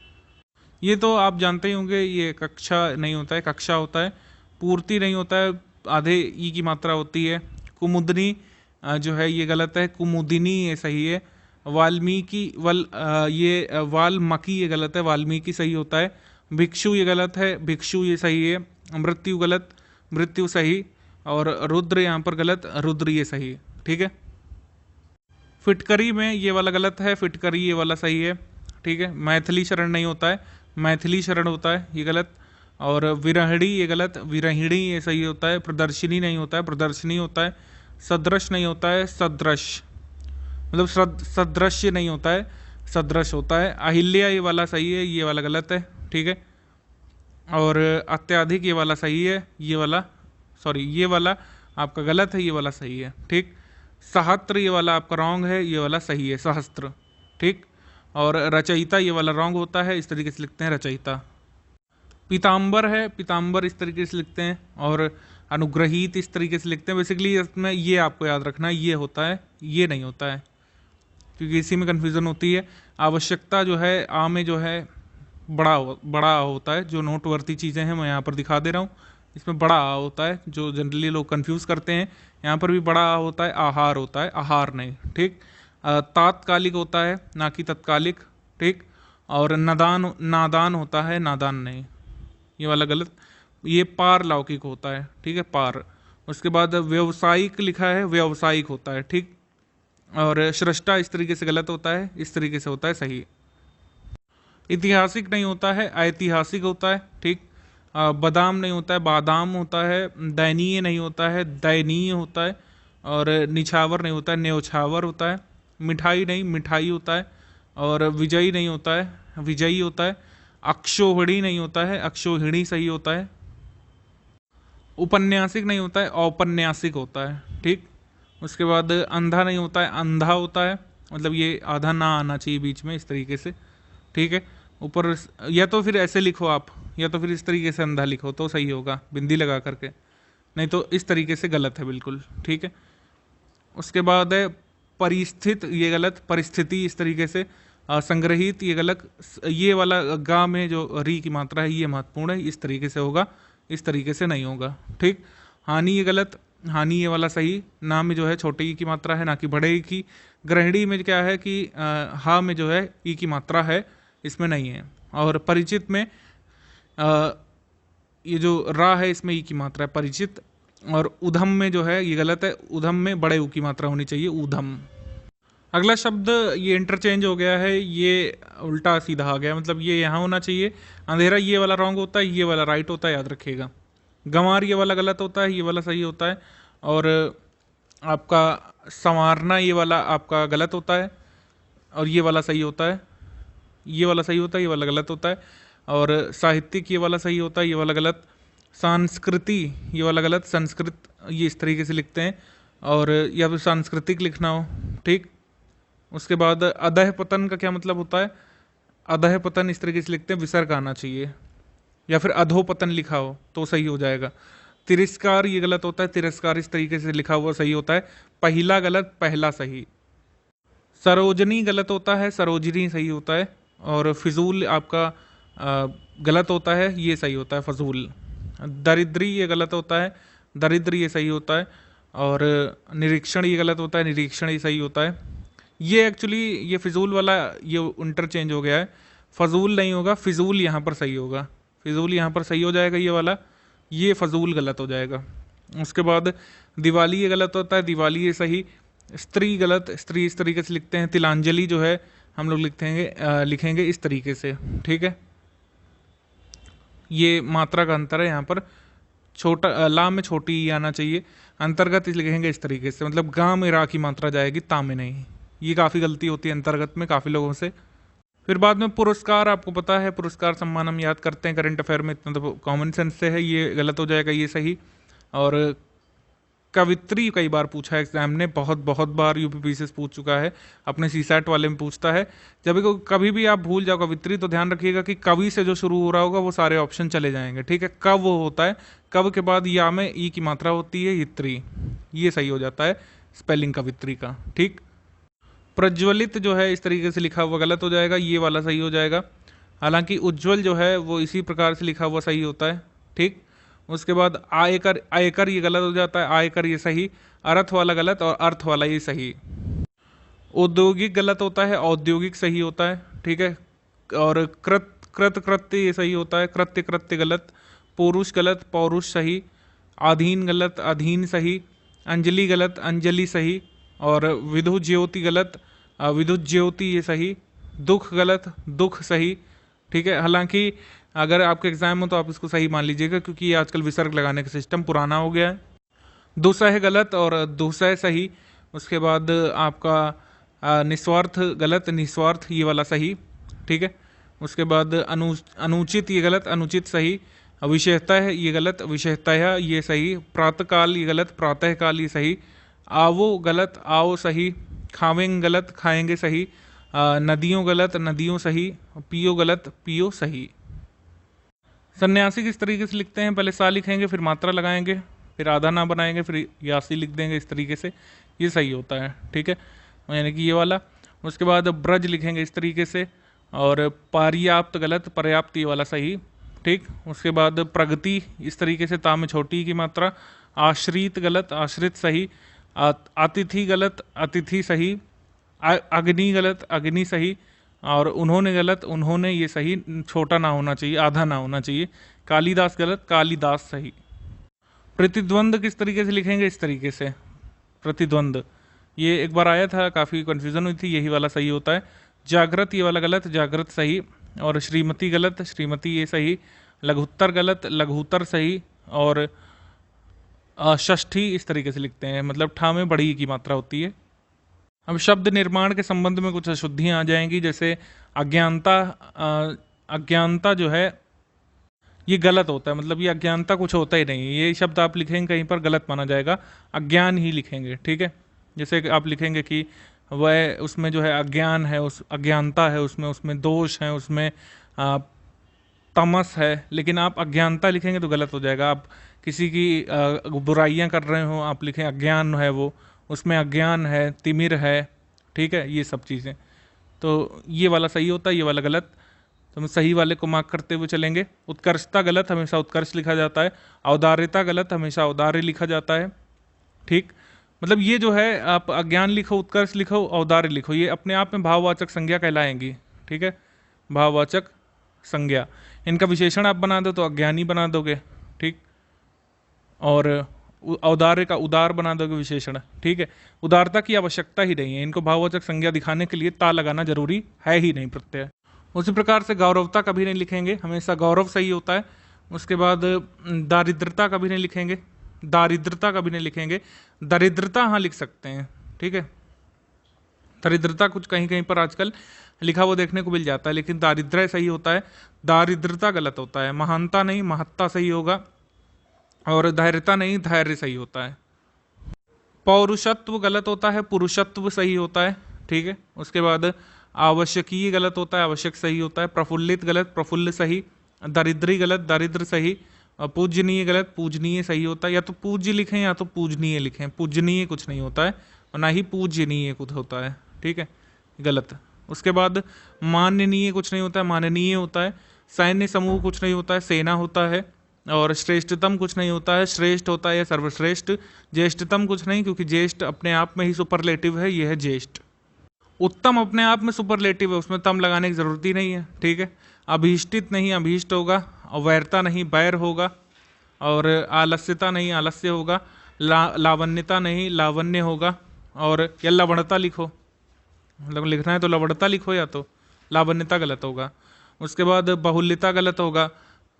ये तो आप जानते ही होंगे, ये कक्षा नहीं होता है, कक्षा होता है। पूर्ति नहीं होता है, आधे ई की मात्रा होती है। कुमुदनी जो है ये गलत है, कुमुदिनी ये सही है। वाल्मीकि ये वाल्मीकि ये गलत है, वाल्मीकि सही होता है। भिक्षु ये गलत है, भिक्षु ये सही है। मृत्यु गलत, मृत्यु सही। और रुद्र यहाँ पर गलत, रुद्र ये सही है, ठीक है। फिटकरी में ये वाला गलत है, फिटकरी ये वाला सही है, ठीक है। मैथिली शरण नहीं होता है, मैथिली शरण होता है, ये गलत। और विरहिणी ये गलत, विरहिणी ये सही होता है। प्रदर्शिनी नहीं होता है, प्रदर्शनी होता है। सदृश नहीं होता है, सदृश, मतलब सदृश्य नहीं होता है, सदृश होता है। अहिल्या ये वाला सही है, ये वाला गलत है, ठीक है। और अत्याधिक ये वाला सही है, ये वाला ये वाला आपका गलत है, ये वाला सही है, ठीक। सहस्त्र ये वाला आपका रॉन्ग है, ये वाला सही है, सहस्त्र, ठीक। और रचयिता ये वाला रॉन्ग होता है, इस तरीके से लिखते हैं रचयिता। पीताम्बर है, पीताम्बर इस तरीके से लिखते हैं। और अनुग्रहीत इस तरीके से लिखते हैं। बेसिकली इसमें ये आपको याद रखना है, ये होता है, ये नहीं होता है, क्योंकि इसी में कन्फ्यूज़न होती है। आवश्यकता जो है आ में जो है बड़ा होता है। जो नोटवर्ती चीज़ें हैं मैं यहाँ पर दिखा दे रहा हूँ, इसमें बड़ा आ होता है, जो जनरली लोग कंफ्यूज करते हैं। यहाँ पर भी बड़ा आ होता है, आहार होता है, आहार नहीं, ठीक। तात्कालिक होता है, ना कि तत्कालिक, ठीक। और नादान होता है, नादान नहीं, ये वाला गलत। ये पारलौकिक होता है, ठीक है, पार। उसके बाद व्यवसायिक लिखा है, व्यावसायिक होता है, ठीक। और सृष्टा इस तरीके से गलत होता है, इस तरीके से होता है सही। ऐतिहासिक नहीं होता है, ऐतिहासिक होता है, ठीक। बादाम नहीं होता है, बादाम होता है। दयनीय नहीं होता है, दयनीय होता है। और निछावर नहीं होता है, न्योछावर होता है। मिठाई नहीं, मिठाई होता है। और विजयी नहीं होता है, विजयी होता है। अक्षोहिणी नहीं होता है, अक्षोहिणी सही होता है। उपन्यासिक नहीं होता है, औपन्यासिक होता है, ठीक। उसके बाद अंधा नहीं होता है, अंधा होता है, मतलब ये आधा ना आना चाहिए बीच में, इस तरीके से, ठीक है। ऊपर या तो फिर ऐसे लिखो आप, या तो फिर इस तरीके से अंधा लिखो तो सही होगा, बिंदी लगा करके, नहीं तो इस तरीके से गलत है बिल्कुल, ठीक है। उसके बाद है परिस्थित, ये गलत, परिस्थिति इस तरीके से। संग्रहित ये गलत, ये वाला गा में जो री की मात्रा है ये महत्वपूर्ण है, इस तरीके से होगा, इस तरीके से नहीं होगा, ठीक। हानि ये गलत, हानि ये वाला सही। ना में जो है छोटे ई की मात्रा है, ना कि बड़े ई की। गृहिणी में क्या है कि हा में जो है ई की मात्रा है, इसमें नहीं है। और परिचित में ये जो रा है इसमें ई की मात्रा है, परिचित। और उधम में जो है ये गलत है, उधम में बड़े ऊ की मात्रा होनी चाहिए, उधम। अगला शब्द ये इंटरचेंज हो गया है, ये उल्टा सीधा आ गया, मतलब ये यहाँ होना चाहिए। अंधेरा ये वाला रॉन्ग होता है, ये वाला राइट होता है, याद रखिएगा। गंवार ये वाला गलत होता है, ये वाला सही होता है। और आपका संवारना ये वाला आपका गलत होता है, और ये वाला सही होता है, ये वाला सही होता है, ये वाला गलत होता है। और साहित्यिक ये वाला सही होता है, ये वाला गलत। संस्कृति ये वाला गलत, संस्कृत ये इस तरीके से लिखते हैं, और या फिर सांस्कृतिक लिखना हो, ठीक। उसके बाद अधः पतन का क्या मतलब होता है, अधः पतन इस तरीके से लिखते हैं, विसर्ग आना चाहिए, या फिर अधोपतन लिखा हो तो सही हो जाएगा। तिरस्कार ये गलत होता है, तिरस्कार इस तरीके से लिखा हुआ सही होता है, पहिला गलत, पहला सही। सरोजनी गलत होता है, सरोजनी सही होता है, और फिजूल आपका गलत होता है, ये सही होता है फजूल। दरिद्री ये गलत होता है, दरिद्र ये सही होता है, और निरीक्षण ये गलत होता है, निरीक्षण ये सही होता है। ये एक्चुअली ये फिजूल वाला ये इंटरचेंज हो गया है, फजूल नहीं होगा, फिजूल यहाँ पर सही होगा, फिजूल यहाँ पर सही हो जाएगा ये वाला, ये फजूल गलत हो जाएगा। उसके बाद दिवाली ये गलत होता है, दिवाली ये सही। स्त्री गलत, स्त्री इस तरीके से लिखते हैं, तिलांजलि जो है हम लोग लिखेंगे इस तरीके से, ठीक है। ये मात्रा का अंतर है, यहाँ पर छोटा ला में छोटी ई आना चाहिए, अंतर्गत लिखेंगे इस तरीके से, मतलब गा में रा की मात्रा जाएगी, ता में नहीं। ये काफ़ी गलती होती है अंतर्गत में काफ़ी लोगों से। फिर बाद में पुरस्कार, आपको पता है पुरस्कार सम्मान हम याद करते हैं करंट अफेयर में, इतना तो कॉमन सेंस से है, ये गलत हो जाएगा, ये सही। और कवित्री कई बार पूछा है एग्जाम ने, बहुत बार यूपीपीसी से पूछ चुका है, अपने सीसैट वाले में पूछता है। जब भी कभी भी आप भूल जाओ कवित्री तो ध्यान रखिएगा कि कवि से जो शुरू हो रहा होगा वो सारे ऑप्शन चले जाएंगे, ठीक है। कब वो होता है, कब के बाद या में ई की मात्रा होती है, यित्री, ये सही हो जाता है स्पेलिंग कवित्री का, ठीक। प्रज्वलित जो है इस तरीके से लिखा हुआ गलत हो जाएगा, ये वाला सही हो जाएगा। हालांकि उज्ज्वल जो है वो इसी प्रकार से लिखा हुआ सही होता है, ठीक। उसके बाद आयकर, आयकर ये गलत हो जाता है, आयकर ये सही, अर्थ वाला गलत और अर्थ वाला ये सही। औद्योगिक गलत होता है, औद्योगिक सही होता है, ठीक है। और कृत्य ये सही होता है, कृत्य गलत। पौरुष गलत, पौरुष सही। अधीन गलत, अधीन सही। अंजलि गलत, अंजलि सही। और विद्युत ज्योति गलत, विद्युत ज्योति ये सही। दुख गलत, दुख सही, ठीक है। हालांकि अगर आपके एग्जाम हो तो आप इसको सही मान लीजिएगा, क्योंकि ये आजकल विसर्ग लगाने का सिस्टम पुराना हो गया है। दुसह गलत और दुसह सही। उसके बाद आपका निस्वार्थ गलत, निस्वार्थ ये वाला सही, ठीक है। उसके बाद अनुचित ये गलत, अनुचित सही। विषयतः ये गलत, विषयतः ये सही। प्रातःकाल ये गलत, प्रातःकाल ये सही। आवो गलत, आओ सही। खावेंगे गलत, खाएंगे सही। नदियों गलत, नदियों सही। पियो गलत, पियो सही। सन्यासी किस तरीके से लिखते हैं, पहले सा लिखेंगे, फिर मात्रा लगाएंगे, फिर आधा ना बनाएंगे, फिर यासी लिख देंगे इस तरीके से, ये सही होता है, ठीक है, यानी कि ये वाला। उसके बाद ब्रज लिखेंगे इस तरीके से, और पर्याप्त गलत, पर्याप्त ये वाला सही, ठीक। उसके बाद प्रगति इस तरीके से, ता में छोटी की मात्रा। आश्रित गलत, आश्रित सही। अतिथि गलत, अतिथि सही। अग्नि गलत, अग्नि सही। और उन्होंने गलत, उन्होंने ये सही, छोटा ना होना चाहिए, आधा ना होना चाहिए। कालिदास गलत, कालिदास सही। प्रतिद्वंद किस तरीके से लिखेंगे, इस तरीके से, प्रतिद्वंद, ये एक बार आया था, काफ़ी कन्फ्यूज़न हुई थी, यही वाला सही होता है। जागृत ये वाला गलत, जागृत सही। और श्रीमती गलत, श्रीमती ये सही। लघुत्तर गलत, लघुत्तर सही। और षष्ठी इस तरीके से लिखते हैं, मतलब ठा में बड़ी की मात्रा होती है। अब शब्द निर्माण के संबंध में कुछ अशुद्धियाँ आ जाएंगी, जैसे अज्ञानता, अज्ञानता जो है ये गलत होता है, मतलब ये अज्ञानता कुछ होता ही नहीं, ये शब्द आप लिखेंगे कहीं पर गलत माना जाएगा, अज्ञान ही लिखेंगे, ठीक है। जैसे आप लिखेंगे कि वह, उसमें जो है अज्ञान है, उस अज्ञानता है, उसमें दोष है, उसमें तमस है, लेकिन आप अज्ञानता लिखेंगे तो गलत हो जाएगा। आप किसी की बुराइयां कर रहे हो, आप लिखें अज्ञान है वो, उसमें अज्ञान है, तिमिर है, ठीक है, ये सब चीज़ें। तो ये वाला सही होता है, ये वाला गलत, तो हम सही वाले को मार्क करते हुए चलेंगे। उत्कर्षता गलत, हमेशा उत्कर्ष लिखा जाता है। औदार्यता गलत, हमेशा औदार्य लिखा जाता है, ठीक। मतलब ये जो है, आप अज्ञान लिखो, उत्कर्ष लिखो, औदार्य लिखो, ये अपने आप में भाववाचक संज्ञा कहलाएंगी, ठीक है, भाववाचक संज्ञा। इनका विशेषण आप बना दो तो अज्ञानी बना दोगे, ठीक। और औदार्य का उदार बना दोगे विशेषण, ठीक है। उदारता की आवश्यकता ही नहीं है, इनको भाववाचक संज्ञा दिखाने के लिए ता लगाना जरूरी है ही नहीं प्रत्यय। उसी प्रकार से गौरवता कभी नहीं लिखेंगे, हमेशा गौरव सही होता है। उसके बाद दारिद्रता कभी नहीं लिखेंगे, दारिद्रता कभी नहीं लिखेंगे। दरिद्रता हाँ लिख सकते हैं, ठीक है। दरिद्रता कुछ कहीं कहीं पर आजकल लिखा हुआ देखने को मिल जाता है, लेकिन दारिद्र्य सही होता है, दारिद्रता गलत होता है। महानता नहीं, महत्ता सही होगा। और धैर्यता नहीं, धैर्य सही होता है। पौरुषत्व गलत होता है, पुरुषत्व सही होता है, ठीक है। उसके बाद आवश्यकीय गलत होता है, आवश्यक सही होता है। प्रफुल्लित गलत, प्रफुल्ल सही। दरिद्री गलत, दरिद्र सही। पूजनीय गलत, पूजनीय सही होता है। या तो पूज्य लिखें या तो पूजनीय लिखें, पूजनीय कुछ नहीं होता है और ना ही पूजनीय कुछ होता है, ठीक है, गलत। उसके बाद माननीय कुछ नहीं होता है, माननीय होता है। सैन्य समूह कुछ नहीं होता है, सेना होता है। और श्रेष्ठतम कुछ नहीं होता है, श्रेष्ठ होता है या सर्वश्रेष्ठ। ज्येष्ठतम कुछ नहीं, क्योंकि ज्येष्ठ अपने आप में ही सुपरलेटिव है, यह है ज्येष्ठ। उत्तम अपने आप में सुपरलेटिव है, उसमें तम लगाने की जरूरत ही नहीं है, ठीक है। अभीष्टित नहीं, अभीष्ट होगा। वैरता नहीं, बैर होगा। और आलस्यता नहीं, आलस्य होगा। लावण्यता नहीं, लावण्य होगा। और या लवणता लिखो, मतलब लिखना है तो लवणता लिखो, या तो लावण्यता गलत होगा। उसके बाद बहुल्यता गलत होगा,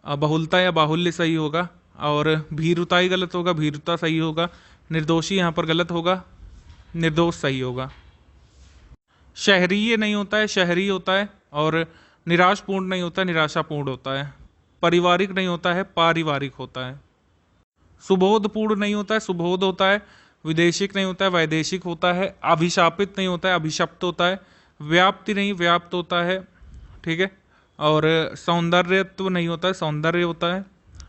बहुलता या बाहुल्य सही होगा। और भीरुता ही गलत होगा, भीरुता सही होगा। निर्दोषी यहाँ पर गलत होगा, निर्दोष सही होगा। शहरीय नहीं होता है, शहरी होता है। और निराशपूर्ण नहीं होता है, निराशापूर्ण होता है। पारिवारिक नहीं होता है, पारिवारिक होता है। सुबोधपूर्ण नहीं होता है, सुबोध होता है। विदेशिक नहीं होता है, वैदेशिक होता है। अभिशापित नहीं होता है, अभिशप्त होता है। व्याप्ति नहीं, व्याप्त होता है, ठीक है। और सौंदर्यत्व नहीं होता है, सौंदर्य होता है,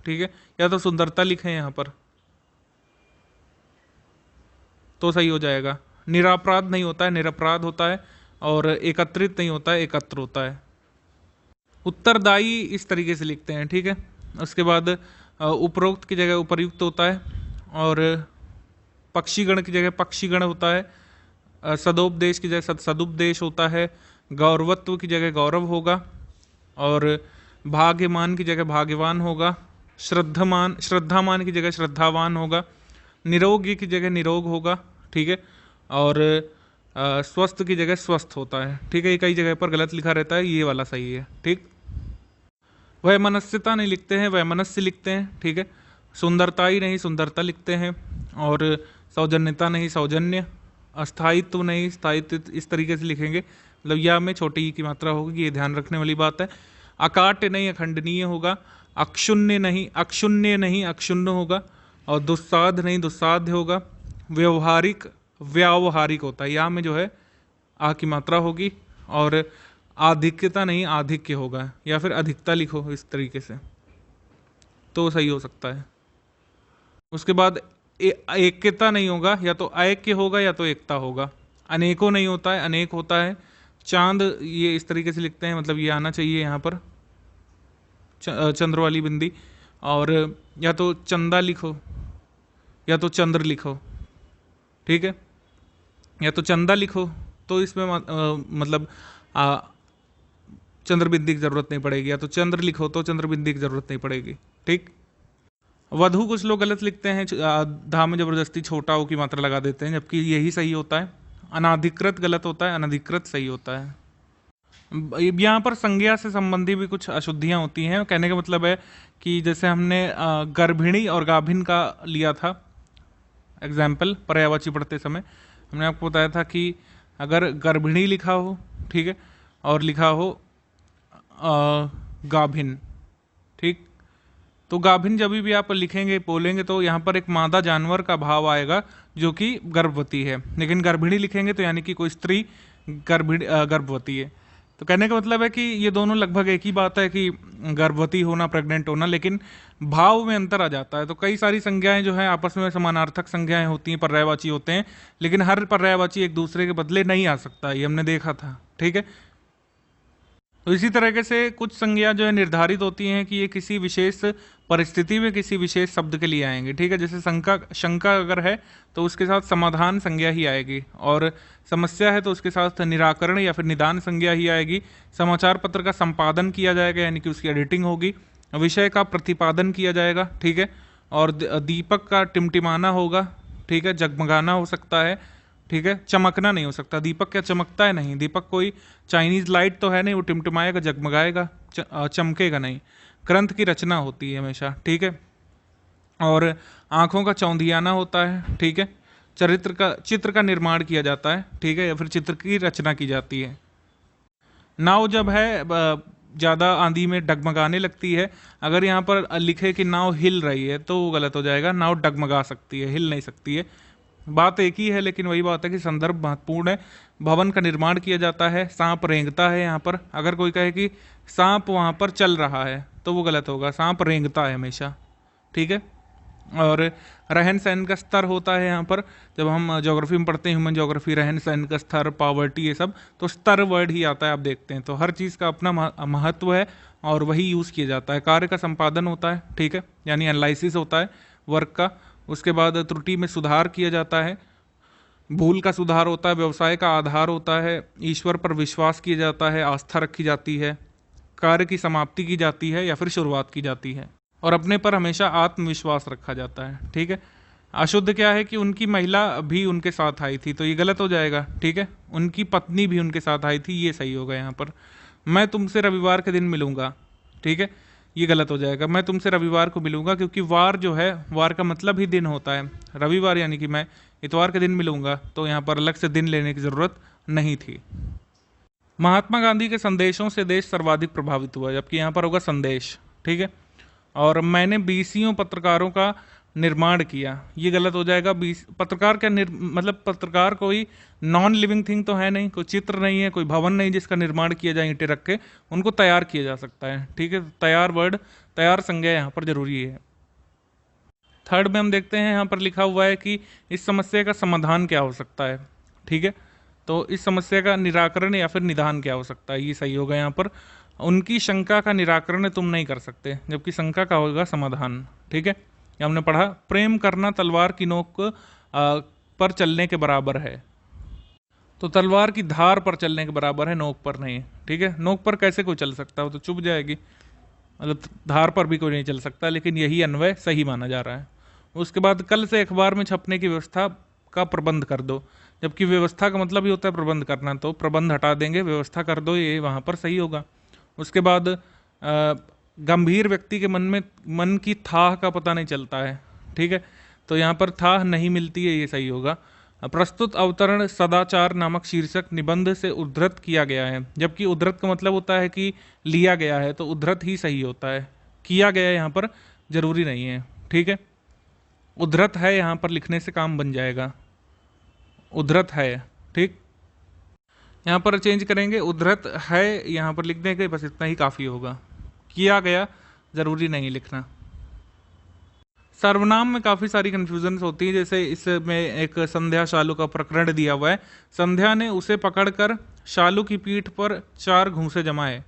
ठीक है। या तो सुंदरता लिखें यहाँ पर तो सही हो जाएगा। निरापराध नहीं होता है, निरपराध होता है। और एकत्रित नहीं होता है, एकत्र होता है। उत्तरदायी इस तरीके से लिखते हैं, ठीक है। उसके बाद उपरोक्त की जगह उपर्युक्त होता है। और पक्षीगण की जगह पक्षीगण होता है। सदोपदेश की जगह सदुपदेश होता है। गौरवत्व की जगह गौरव होगा। और भाग्यमान की जगह भाग्यवान होगा। श्रद्धामान की जगह श्रद्धावान होगा। निरोगी की जगह निरोग होगा, ठीक है। और स्वस्थ की जगह स्वस्थ होता है, ठीक है। ये कई जगह पर गलत लिखा रहता है, ये वाला सही है, ठीक। वैमनस्यता नहीं लिखते हैं, वैमनस्य लिखते हैं, ठीक है। सुंदरता ही नहीं, सुंदरता लिखते हैं। और सौजन्यता नहीं, सौजन्य। अस्थायित्व नहीं, स्थायित्व इस तरीके से लिखेंगे, मतलब या में छोटी ई की मात्रा होगी, ये ध्यान रखने वाली बात है। अकाट्य नहीं, अखंडनीय होगा। अक्षुण्य नहीं, अक्षुण्य नहीं, अक्षुण्य होगा। और दुस्साध नहीं, दुस्साध्य होगा। व्यवहारिक, व्यावहारिक होता है, या में जो है आ की मात्रा होगी। और आधिक्यता नहीं, आधिक्य होगा। या फिर अधिकता लिखो इस तरीके से तो सही हो सकता है। उसके बाद एकता नहीं होगा, या तो ऐक्य होगा या तो एकता होगा। अनेकों नहीं होता है, अनेक होता है। चांद ये इस तरीके से लिखते हैं, मतलब ये आना चाहिए यहाँ पर चंद्र वाली बिंदी। और या तो चंदा लिखो या तो चंद्र लिखो, ठीक है। या तो चंदा लिखो तो इसमें मतलब चंद्र बिंदी की जरूरत नहीं पड़ेगी, या तो चंद्र लिखो तो चंद्र बिंदी की जरूरत नहीं पड़ेगी, ठीक। वधु कुछ लोग गलत लिखते हैं, धा में जबरदस्ती छोटा ओ की मात्रा लगा देते हैं, जबकि यही सही होता है। अनाधिकृत गलत होता है, अनधिकृत सही होता है। यहाँ पर संज्ञा से संबंधी भी कुछ अशुद्धियाँ होती हैं। कहने का मतलब है कि जैसे हमने गर्भिणी और गाभिन का लिया था एग्जाम्पल पर्यायवाची पढ़ते समय, हमने आपको बताया था कि अगर गर्भिणी लिखा हो, ठीक है, और लिखा हो गाभिन, ठीक, तो गाभिन जब भी आप लिखेंगे बोलेंगे तो यहाँ पर एक मादा जानवर का भाव आएगा जो कि गर्भवती है। लेकिन गर्भिणी लिखेंगे तो यानी कि कोई स्त्री गर्भवती है। तो कहने का मतलब है कि ये दोनों लगभग एक ही बात है कि गर्भवती होना, प्रेग्नेंट होना, लेकिन भाव में अंतर आ जाता है। तो कई सारी संज्ञाएं जो है आपस में समानार्थक संज्ञाएं होती हैं, पर्यायवाची होते हैं, लेकिन हर पर्यायवाची एक दूसरे के बदले नहीं आ सकता, ये हमने देखा था, ठीक है। तो इसी तरीके से कुछ संज्ञा जो है निर्धारित होती हैं कि ये किसी विशेष परिस्थिति में किसी विशेष शब्द के लिए आएंगे, ठीक है। जैसे शंका अगर है तो उसके साथ समाधान संज्ञा ही आएगी, और समस्या है तो उसके साथ निराकरण या फिर निदान संज्ञा ही आएगी। समाचार पत्र का संपादन किया जाएगा यानी कि उसकी एडिटिंग होगी। विषय का प्रतिपादन किया जाएगा, ठीक है। और दीपक का टिमटिमाना होगा, ठीक है, जगमगाना हो सकता है, ठीक है, चमकना नहीं हो सकता। दीपक क्या चमकता है? नहीं, दीपक कोई चाइनीज लाइट तो है नहीं, वो टिमटिमाएगा, जगमगाएगा, चमकेगा नहीं। ग्रंथ की रचना होती है हमेशा, ठीक है। और आंखों का चौंधियाना होता है, ठीक है। चित्र का निर्माण किया जाता है, ठीक है, या फिर चित्र की रचना की जाती है। नाव जब है ज़्यादा आंधी में डगमगाने लगती है। अगर यहाँ पर लिखे कि नाव हिल रही है तो वो गलत हो जाएगा, नाव डगमगा सकती है, हिल नहीं सकती है। बात एक ही है, लेकिन वही बात है कि संदर्भ महत्वपूर्ण है। भवन का निर्माण किया जाता है, सांप रेंगता है। यहाँ पर अगर कोई कहे कि सांप वहाँ पर चल रहा है तो वो गलत होगा, सांप रेंगता है हमेशा, ठीक है। और रहन सहन का स्तर होता है यहाँ पर, जब हम ज्योग्राफी में पढ़ते हैं ह्यूमन ज्योग्राफी, रहन सहन का स्तर, पॉवर्टी, ये सब तो स्तर वर्ड ही आता है, आप देखते हैं। तो हर चीज़ का अपना महत्व है और वही यूज़ किया जाता है। कार्य का संपादन होता है, ठीक है, यानी एनालिसिस होता है वर्क का। उसके बाद त्रुटि में सुधार किया जाता है, भूल का सुधार होता है, व्यवसाय का आधार होता है, ईश्वर पर विश्वास किया जाता है, आस्था रखी जाती है, कार्य की समाप्ति की जाती है या फिर शुरुआत की जाती है, और अपने पर हमेशा आत्मविश्वास रखा जाता है, ठीक है। अशुद्ध क्या है कि उनकी महिला भी उनके साथ आई थी, तो ये गलत हो जाएगा, ठीक है। उनकी पत्नी भी उनके साथ आई थी, ये सही होगा यहाँ पर। मैं तुमसे रविवार के दिन मिलूंगा, ठीक है, ये गलत हो जाएगा। मैं तुमसे रविवार को मिलूंगा, क्योंकि वार जो है, वार का मतलब ही दिन होता है। रविवार यानी कि मैं इतवार के दिन मिलूंगा, तो यहाँ पर अलग से दिन लेने की जरूरत नहीं थी। महात्मा गांधी के संदेशों से देश सर्वाधिक प्रभावित हुआ, जबकि यहाँ पर होगा संदेश, ठीक है। और मैंने 20 पत्रकारों का निर्माण किया, ये गलत हो जाएगा। 20 पत्रकार क्या मतलब पत्रकार कोई नॉन लिविंग थिंग तो है नहीं, कोई चित्र नहीं है, कोई भवन नहीं जिसका निर्माण किया जाए ईंटें रख के, उनको तैयार किया जा सकता है, ठीक है। तैयार वर्ड, तैयार संज्ञा यहाँ पर जरूरी है। थर्ड में हम देखते हैं, यहाँ पर लिखा हुआ है कि इस समस्या का समाधान क्या हो सकता है, ठीक है। तो इस समस्या का निराकरण या फिर निदान क्या हो सकता है, ये सही होगा यहाँ पर। उनकी शंका का निराकरण तुम नहीं कर सकते, जबकि शंका का होगा समाधान, ठीक है। ये हमने पढ़ा। प्रेम करना तलवार की नोक पर चलने के बराबर है, तो तलवार की धार पर चलने के बराबर है, नोक पर नहीं, ठीक है। नोक पर कैसे कोई चल सकता है, वो तो चुभ जाएगी, मतलब धार पर भी कोई नहीं चल सकता, लेकिन यही अन्वय सही माना जा रहा है। उसके बाद कल से अखबार में छपने की व्यवस्था का प्रबंध कर दो, जबकि व्यवस्था का मतलब ही होता है प्रबंध करना, तो प्रबंध हटा देंगे, व्यवस्था कर दो, ये वहाँ पर सही होगा। उसके बाद गंभीर व्यक्ति के मन की थाह का पता नहीं चलता है, ठीक है, तो यहाँ पर थाह नहीं मिलती है, ये सही होगा। प्रस्तुत अवतरण सदाचार नामक शीर्षक निबंध से उद्धृत किया गया है, जबकि उद्धृत का मतलब होता है कि लिया गया है, तो उद्धृत ही सही होता है, किया गया यहाँ पर जरूरी नहीं है, ठीक है। उद्धृत है यहाँ पर लिखने से काम बन जाएगा, उद्धृत है, ठीक। यहाँ पर चेंज करेंगे, उद्धृत है यहाँ पर लिख देंगे, बस इतना ही काफ़ी होगा। किया गया जरूरी नहीं लिखना। सर्वनाम में काफ़ी सारी कन्फ्यूजन होती है, जैसे इसमें एक संध्या शालू का प्रकरण दिया हुआ है। संध्या ने उसे पकड़कर शालू की पीठ पर 4 घूंसे जमाए,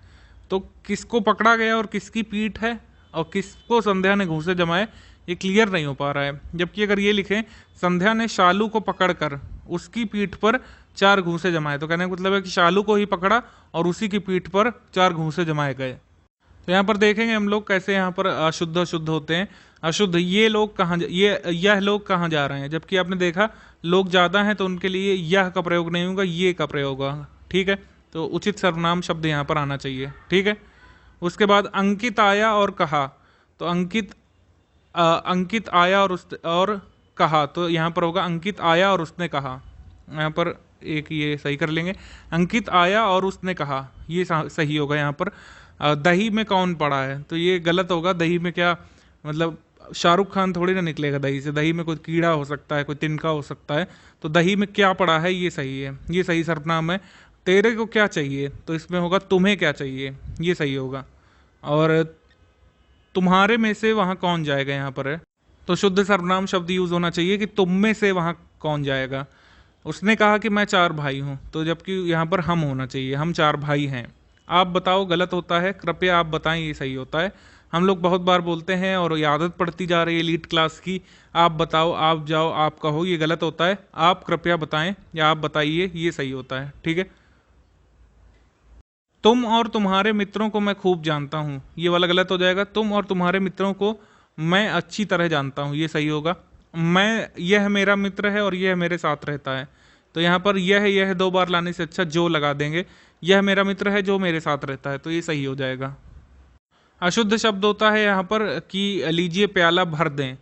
तो किसको पकड़ा गया और किसकी पीठ है और किसको संध्या ने घूंसे जमाए, ये क्लियर नहीं हो पा रहा है। जबकि अगर ये लिखें संध्या ने शालू को पकड़कर उसकी पीठ पर 4 घूंसे जमाए, तो कहने का मतलब है कि शालू को ही पकड़ा और उसी की पीठ पर 4 घूंसे जमाए गए। तो यहाँ पर देखेंगे हम लोग कैसे यहाँ पर अशुद्ध अशुद्ध होते हैं। अशुद्ध, ये लोग कहाँ, यह लोग कहाँ जा रहे हैं, जबकि आपने देखा लोग ज़्यादा हैं तो उनके लिए यह का प्रयोग नहीं होगा, ये का प्रयोग होगा, ठीक है। तो उचित सर्वनाम शब्द यहाँ पर आना चाहिए, ठीक है। उसके बाद अंकित आया और कहा, तो अंकित आया और कहा, तो यहाँ पर होगा अंकित आया और उसने कहा। यहाँ पर एक ये सही कर लेंगे, अंकित आया और उसने कहा, ये सही होगा यहाँ पर। दही में कौन पड़ा है, तो ये गलत होगा। दही में क्या मतलब, शाहरुख खान थोड़ी ना निकलेगा दही से, दही में कोई कीड़ा हो सकता है, कोई तिनका हो सकता है, तो दही में क्या पड़ा है ये सही है, ये सही सर्वनाम है। तेरे को क्या चाहिए, तो इसमें होगा तुम्हें क्या चाहिए, ये सही होगा। और तुम्हारे में से वहाँ कौन जाएगा, यहाँ पर है, तो शुद्ध सर्वनाम शब्द यूज होना चाहिए कि तुम में से वहाँ कौन जाएगा। उसने कहा कि मैं 4 भाई हूँ, तो जबकि यहाँ पर हम होना चाहिए, हम 4 भाई हैं। आप बताओ गलत होता है, कृपया आप बताएं, ये सही होता है। हम लोग बहुत बार बोलते हैं और ये आदत पड़ती जा रही है एलीट क्लास की, आप बताओ, आप जाओ, आप कहो, ये गलत होता है। आप कृपया बताएं या आप बताइए, ये सही होता है, ठीक है। तुम और तुम्हारे मित्रों को मैं खूब जानता हूँ, ये वाला गलत हो जाएगा। तुम और तुम्हारे मित्रों को मैं अच्छी तरह जानता हूँ, ये सही होगा। यह मेरा मित्र है और यह मेरे साथ रहता है, तो यहाँ पर यह 2 बार लाने से अच्छा जो लगा देंगे, यह मेरा मित्र है जो मेरे साथ रहता है, तो ये सही हो जाएगा। अशुद्ध शब्द होता है यहाँ पर कि लीजिए प्याला भर दें,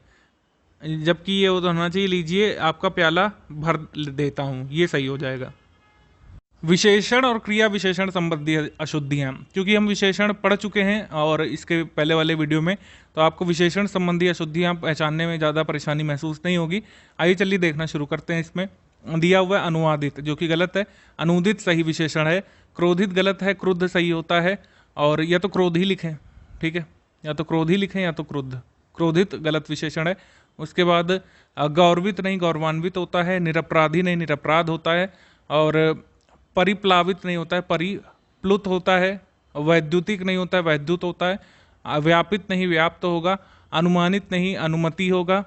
जबकि ये होना चाहिए लीजिए आपका प्याला भर देता हूँ, ये सही हो जाएगा। विशेषण और क्रिया विशेषण संबंधी अशुद्धियाँ, क्योंकि हम विशेषण पढ़ चुके हैं और इसके पहले वाले वीडियो में, तो आपको विशेषण संबंधी अशुद्धियाँ पहचानने में ज़्यादा परेशानी महसूस नहीं होगी। आइए चलिए देखना शुरू करते हैं। इसमें दिया हुआ है अनुवादित, जो कि गलत है। अनुदित सही विशेषण है। क्रोधित गलत है, क्रुद्ध सही होता है। और या तो क्रोध ही लिखें, ठीक है, या तो क्रोध ही लिखें या तो क्रुद्ध। क्रोधित गलत विशेषण है। उसके बाद गौरवित नहीं गौरवान्वित होता है। निरपराधी नहीं निरपराध होता है। और परिप्लावित नहीं होता है, परिप्लुत होता है। वैद्युतिक नहीं होता है, वैद्युत होता है। व्यापित नहीं व्याप्त होगा। अनुमानित नहीं अनुमति होगा।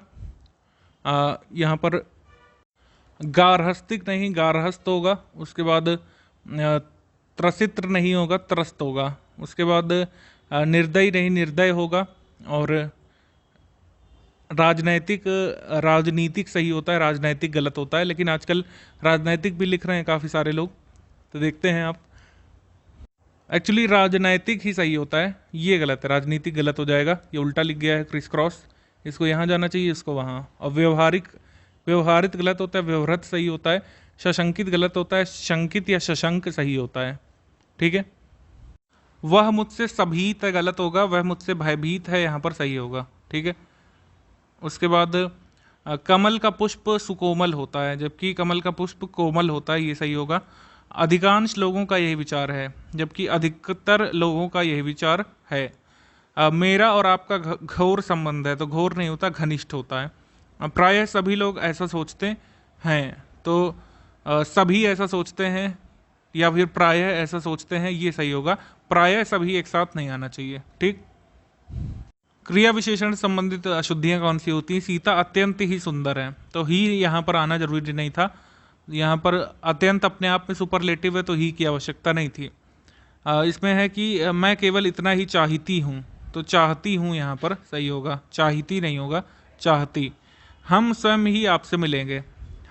यहाँ पर गार्हस्थिक नहीं गार्हस्थ होगा। उसके बाद त्रसित्र नहीं होगा, त्रस्त होगा। उसके बाद निर्दयी नहीं निर्दय होगा। और राजनीतिक सही होता है, राजनैतिक गलत होता है। लेकिन आजकल राजनैतिक भी लिख रहे हैं काफ़ी सारे लोग, तो देखते हैं आप। एक्चुअली राजनैतिक ही सही होता है, ये गलत है, राजनीतिक गलत हो जाएगा। ये उल्टा लिख गया है, क्रिस क्रॉस। इसको यहाँ जाना चाहिए, इसको वहाँ। और व्यवहारित गलत होता है, व्यवहृत सही होता है। सशंकित गलत होता है, शंकित या शशंक सही होता है, ठीक है। वह मुझसे सभीत है गलत होगा, वह मुझसे भयभीत है यहाँ पर सही होगा, ठीक है। उसके बाद कमल का पुष्प सुकोमल होता है, जबकि कमल का पुष्प कोमल होता है, ये सही होगा। अधिकांश लोगों का यही विचार है, जबकि अधिकतर लोगों का यही विचार है। मेरा और आपका घोर संबंध है, तो घोर नहीं होता, घनिष्ठ होता है। प्रायः सभी लोग ऐसा सोचते हैं, तो सभी ऐसा सोचते हैं या फिर प्रायः ऐसा सोचते हैं, ये सही होगा। प्रायः सभी एक साथ नहीं आना चाहिए, ठीक। क्रिया विशेषण संबंधित अशुद्धियाँ कौन सी होती हैं? सीता अत्यंत ही सुंदर है, तो ही यहाँ पर आना जरूरी नहीं था। यहाँ पर अत्यंत अपने आप में सुपरलेटिव है, तो ही की आवश्यकता नहीं थी। इसमें है कि मैं केवल इतना ही चाहती हूँ, तो चाहती हूँ यहाँ पर सही होगा, चाहती नहीं होगा, चाहती। हम स्वयं ही आपसे मिलेंगे,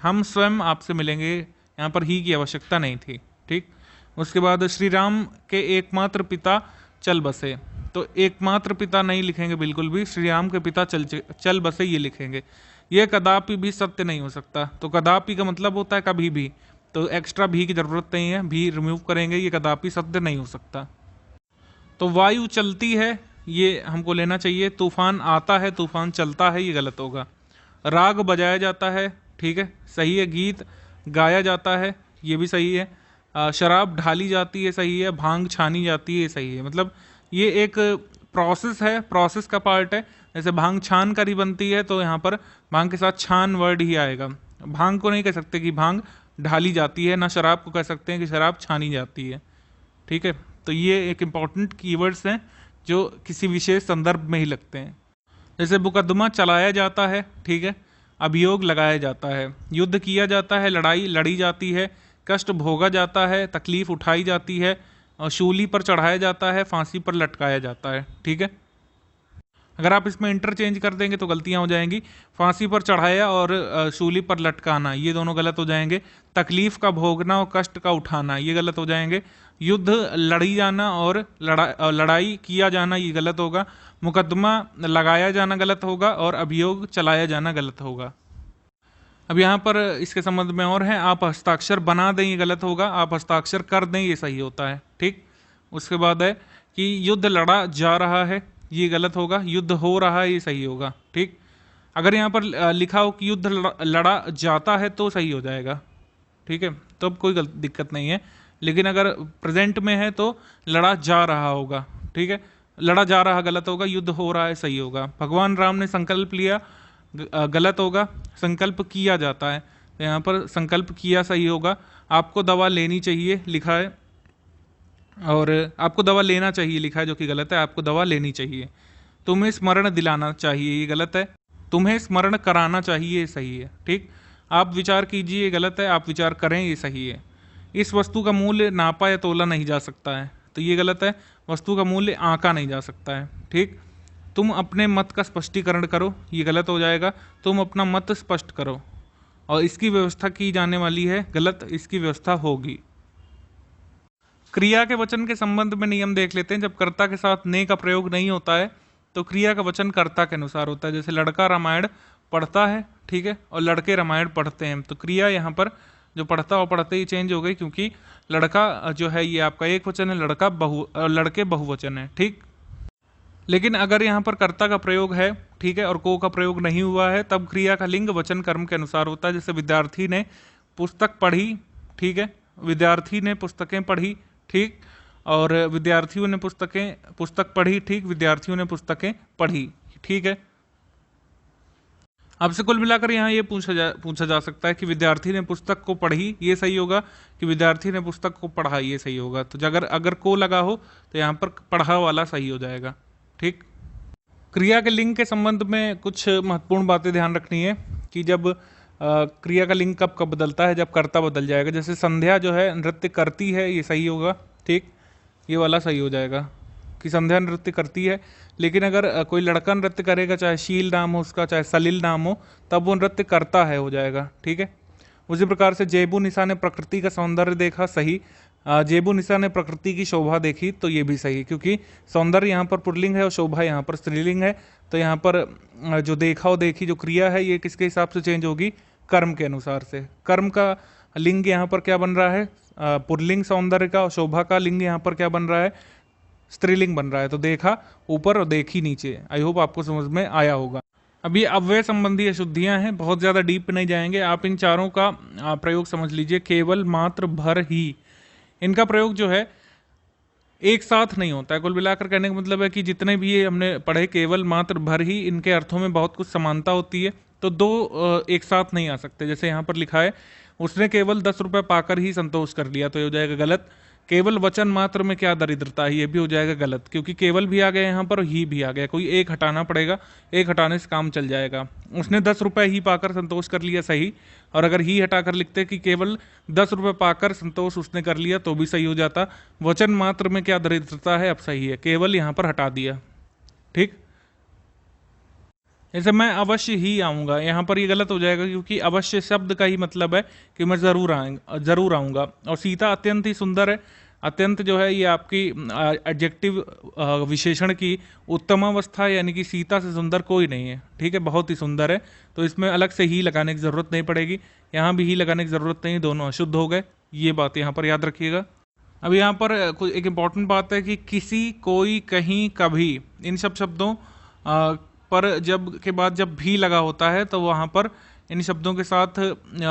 हम स्वयं आपसे मिलेंगे, यहाँ पर ही की आवश्यकता नहीं थी, ठीक। उसके बाद श्री राम के एकमात्र पिता चल बसे, तो एकमात्र पिता नहीं लिखेंगे बिल्कुल भी, श्री राम के पिता चल बसे ये लिखेंगे। यह कदापि भी सत्य नहीं हो सकता, तो कदापि का मतलब होता है कभी भी, तो एक्स्ट्रा भी की जरूरत नहीं है, भी रिमूव करेंगे। ये कदापि सत्य नहीं हो सकता। तो वायु चलती है, ये हमको लेना चाहिए। तूफान आता है, तूफान चलता है, ये गलत होगा। राग बजाया जाता है, ठीक है, सही है। गीत गाया जाता है, ये भी सही है। शराब ढाली जाती है, सही है। भांग छानी जाती है, सही है। मतलब ये एक प्रोसेस है, प्रोसेस का पार्ट है। जैसे भांग छान कर ही बनती है, तो यहाँ पर भांग के साथ छान वर्ड ही आएगा। भांग को नहीं कह सकते कि भांग ढाली जाती है, ना शराब को कह सकते हैं कि शराब छानी जाती है, ठीक है। तो ये एक इम्पॉर्टेंट कीवर्ड्स हैं जो किसी विशेष संदर्भ में ही लगते हैं। जैसे मुकदमा चलाया जाता है, ठीक है, अभियोग लगाया जाता है, युद्ध किया जाता है, लड़ाई लड़ी जाती है, कष्ट भोगा जाता है, तकलीफ उठाई जाती है, और शूली पर चढ़ाया जाता है, फांसी पर लटकाया जाता है, ठीक है। अगर आप इसमें इंटरचेंज कर देंगे तो गलतियां हो जाएंगी। फांसी पर चढ़ाया और शूली पर लटकाना, ये दोनों गलत हो जाएंगे। तकलीफ का भोगना और कष्ट का उठाना, ये गलत हो जाएंगे। युद्ध लड़ी जाना और लड़ाई किया जाना, ये गलत होगा। मुकदमा लगाया जाना गलत होगा, और अभियोग चलाया जाना गलत होगा। अब यहाँ पर इसके संबंध में और है, आप हस्ताक्षर बना दें, ये गलत होगा। आप हस्ताक्षर कर दें, ये सही होता है, ठीक। उसके बाद है कि युद्ध लड़ा जा रहा है, ये गलत होगा। युद्ध हो रहा है, ये सही होगा, ठीक। अगर यहाँ पर लिखा हो कि युद्ध लड़ा जाता है तो सही हो जाएगा, ठीक है, तो अब कोई दिक्कत नहीं है। लेकिन अगर प्रेजेंट में है तो लड़ा जा रहा होगा, ठीक है। लड़ा जा रहा गलत होगा, युद्ध हो रहा है सही होगा। भगवान राम ने संकल्प लिया, गलत होगा। संकल्प किया जाता है, तो यहाँ पर संकल्प किया सही होगा। आपको दवा लेनी चाहिए लिखा है, और आपको दवा लेना चाहिए लिखा है, जो कि गलत है। आपको दवा लेनी चाहिए। तुम्हें स्मरण दिलाना चाहिए, ये गलत है। तुम्हें स्मरण कराना चाहिए, ये सही है, ठीक। आप विचार कीजिए, ये गलत है। आप विचार करें, ये सही है। इस वस्तु का मूल्य नापा या तोला नहीं जा सकता है, तो ये गलत है। वस्तु का मूल्य आंका नहीं जा सकता है, ठीक। तुम अपने मत का स्पष्टीकरण करो, ये गलत हो जाएगा। तुम अपना मत स्पष्ट करो, और इसकी व्यवस्था की जाने वाली है, गलत। इसकी व्यवस्था होगी। क्रिया के वचन के संबंध में नियम देख लेते हैं। जब कर्ता के साथ ने का प्रयोग नहीं होता है, तो क्रिया का वचन कर्ता के अनुसार होता है। जैसे लड़का रामायण पढ़ता है, ठीक है, और लड़के रामायण पढ़ते हैं, तो क्रिया यहाँ पर जो पढ़ता और पढ़ते ही चेंज हो गई, क्योंकि लड़का जो है ये आपका एक वचन है, लड़के बहुवचन है। ठीक, लेकिन अगर यहाँ पर कर्ता का प्रयोग है, ठीक है, और को का प्रयोग नहीं हुआ है, तब क्रिया का लिंग वचन कर्म के अनुसार होता है। जैसे विद्यार्थी ने पुस्तक पढ़ी, ठीक है, विद्यार्थी ने पुस्तकें पढ़ी, ठीक, और विद्यार्थियों ने पुस्तक पढ़ी, ठीक, विद्यार्थियों ने पुस्तकें पढ़ी, ठीक है। आपसे कुल मिलाकर यहाँ ये पूछा जा सकता है कि विद्यार्थी ने पुस्तक को पढ़ी, ये सही होगा, कि विद्यार्थी ने पुस्तक को पढ़ा, ये सही होगा। तो अगर अगर को लगा हो तो यहाँ पर पढ़ा वाला सही हो जाएगा। ठीक, क्रिया के लिंग के संबंध में कुछ महत्वपूर्ण बातें ध्यान रखनी है कि जब क्रिया का लिंग कब कब बदलता है, जब कर्ता बदल जाएगा। जैसे संध्या जो है नृत्य करती है, ये सही होगा। ठीक, ये वाला सही हो जाएगा कि संध्या नृत्य करती है। लेकिन अगर कोई लड़का नृत्य करेगा, चाहे शील नाम हो उसका, चाहे सलील नाम हो, तब वो नृत्य करता है हो जाएगा। ठीक है, उसी प्रकार से जेबू निशा ने प्रकृति का सौंदर्य देखा, सही। जेबू निशा ने प्रकृति की शोभा देखी, तो ये भी सही, क्योंकि सौंदर्य यहाँ पर पुल्लिंग है और शोभा यहाँ पर स्त्रीलिंग है। तो यहाँ पर जो देखा और देखी जो क्रिया है, ये किसके हिसाब से चेंज होगी, कर्म के अनुसार से। कर्म का लिंग यहाँ पर क्या बन रहा है, पुल्लिंग सौंदर्य का, और शोभा का लिंग यहाँ पर क्या बन रहा है, स्त्रीलिंग बन रहा है। तो देखा ऊपर और देखी नीचे। आई होप आपको समझ में आया होगा। अब ये अव्यय संबंधी अशुद्धियां हैं, बहुत ज़्यादा डीप नहीं जाएंगे। आप इन चारों का प्रयोग समझ लीजिए। केवल, मात्र, भर, ही, इनका प्रयोग जो है एक साथ नहीं होता है। कुल मिलाकर कहने का मतलब है कि जितने भी ये हमने पढ़े, केवल, मात्र, भर, ही, इनके अर्थों में बहुत कुछ समानता होती है। तो दो एक साथ नहीं आ सकते। जैसे यहाँ पर लिखा है, उसने केवल 10 रुपये पाकर ही संतोष कर लिया, तो ये हो जाएगा गलत। केवल वचन मात्र में क्या दरिद्रता है, ये भी हो जाएगा गलत, क्योंकि केवल भी आ गया यहाँ पर और ही भी आ गया। कोई एक हटाना पड़ेगा, एक हटाने से काम चल जाएगा। उसने 10 रुपये ही पाकर संतोष कर लिया, सही। और अगर ही हटाकर लिखते कि केवल 10 रुपये पाकर संतोष उसने कर लिया, तो भी सही हो जाता। वचन मात्र में क्या दरिद्रता है, अब सही है, केवल यहाँ पर हटा दिया। ठीक, जैसे मैं अवश्य ही आऊँगा, यहाँ पर ये गलत हो जाएगा, क्योंकि अवश्य शब्द का ही मतलब है कि मैं ज़रूर आऊँगा। और सीता अत्यंत ही सुंदर है। अत्यंत जो है ये आपकी एडजेक्टिव विशेषण की उत्तम अवस्था, यानी कि सीता से सुंदर कोई नहीं है। ठीक है, बहुत ही सुंदर है। तो इसमें अलग से ही लगाने की ज़रूरत नहीं पड़ेगी, यहाँ भी ही लगाने की ज़रूरत नहीं, दोनों अशुद्ध हो गए। ये बात यहाँ पर याद रखिएगा। अब यहाँ पर कुछ एक इम्पॉर्टेंट बात है कि किसी, कोई, कहीं, कभी, इन सब शब्दों पर जब बाद जब भी लगा होता है, तो वहाँ पर इन शब्दों के साथ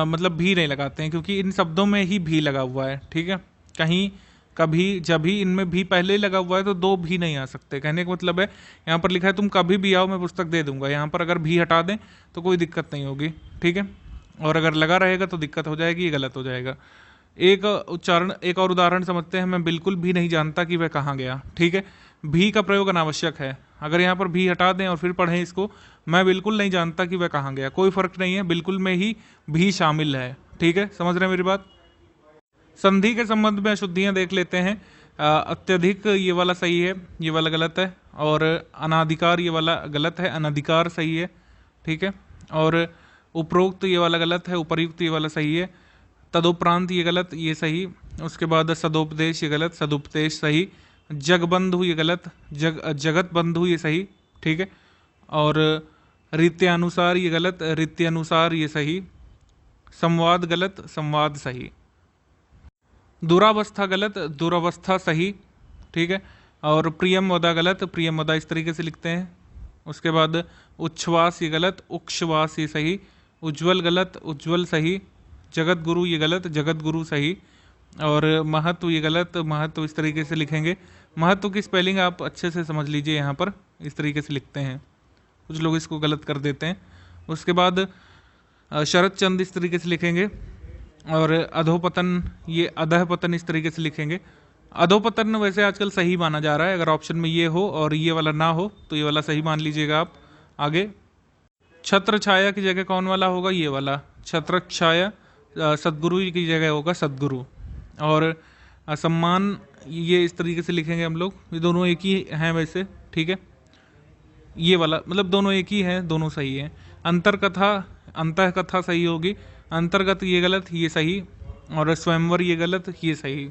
मतलब भी नहीं लगाते हैं, क्योंकि इन शब्दों में ही भी लगा हुआ है। ठीक है, कहीं, कभी, जब भी, इनमें भी पहले लगा हुआ है, तो दो भी नहीं आ सकते। कहने का मतलब है, यहाँ पर लिखा है तुम कभी भी आओ मैं पुस्तक दे दूंगा, यहाँ पर अगर भी हटा दें तो कोई दिक्कत नहीं होगी। ठीक है, और अगर लगा रहेगा तो दिक्कत हो जाएगी, ये गलत हो जाएगा। एक और उदाहरण समझते हैं। मैं बिल्कुल भी नहीं जानता कि वह कहाँ गया। ठीक है, भी का प्रयोग अनावश्यक है। अगर यहाँ पर भी हटा दें और फिर पढ़ें इसको, मैं बिल्कुल नहीं जानता कि वह कहाँ गया, कोई फर्क नहीं है, बिल्कुल में ही भी शामिल है। ठीक है, समझ रहे हैं मेरी बात। संधि के संबंध में अशुद्धियाँ देख लेते हैं। अत्यधिक, ये वाला सही है, ये वाला गलत है। और अनाधिकार, ये वाला गलत है, अनधिकार सही है। ठीक है, और उपरोक्त ये वाला गलत है, उपर्युक्त ये वाला सही है। तदुपरांत ये गलत, ये सही। उसके बाद सदोपदेश ये गलत, सदुपदेश सही। जगबंधु ये गलत, जगत बंधु ये सही। ठीक है, और रीत्यानुसार ये गलत, रीत्यानुसार ये सही। संवाद गलत, संवाद सही। दुरावस्था गलत, दुरावस्था सही। ठीक है, और प्रियम वदा गलत, प्रियम वदा इस तरीके से लिखते हैं। उसके बाद उच्छ्वास ये गलत, उक्षवास ये सही। उज्ज्वल गलत, उज्ज्वल सही। जगत गुरु ये गलत, जगत गुरु सही। और महत्व ये गलत, महत्व इस तरीके से लिखेंगे। महत्व की स्पेलिंग आप अच्छे से समझ लीजिए, यहाँ पर इस तरीके से लिखते हैं, कुछ लोग इसको गलत कर देते हैं। उसके बाद शरद चंद इस तरीके से लिखेंगे। और अधोपतन, ये अधः पतन इस तरीके से लिखेंगे। अधोपतन वैसे आजकल सही माना जा रहा है, अगर ऑप्शन में ये हो और ये वाला ना हो तो ये वाला सही मान लीजिएगा आप। आगे छत्र छाया की जगह कौन वाला होगा, ये वाला छत्र छाया। सद्गुरु की जगह होगा सद्गुरु। और सम्मान, ये इस तरीके से लिखेंगे हम लोग। ये दोनों एक ही हैं वैसे। ठीक है, ये वाला मतलब दोनों एक ही हैं, दोनों सही हैं। अंतरकथा, अंतः कथा सही होगी। अंतर्गत ये गलत, ये सही। और स्वयंवर ये गलत, ये सही।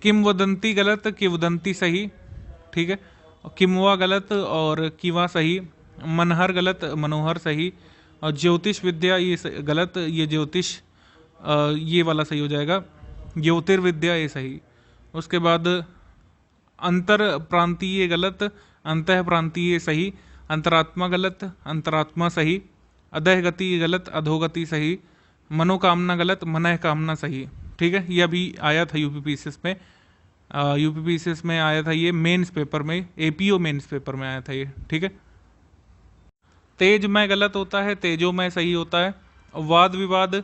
किंवदंती गलत, किंवदंती सही। ठीक है, किंवा गलत और किवा सही। मनहर गलत, मनोहर सही। और ज्योतिष विद्या ये गलत, ये ज्योतिष। ये वाला सही हो जाएगा, ज्योतिर्विद्या ये सही। उसके बाद अंतर प्रांतीय गलत, अंतः प्रांतीय सही, अंतरात्मा गलत, अंतरात्मा सही, अधः गति गलत, अधोगति सही, मनोकामना गलत, मनः कामना सही। ठीक है, ये अभी आया था यूपीपीसीएस में, यूपीपीसीएस में आया था ये, मेंस पेपर में, एपीओ मेंस पेपर में आया था ये। ठीक है, तेजमय गलत होता है, तेजोमय सही होता है। वाद विवाद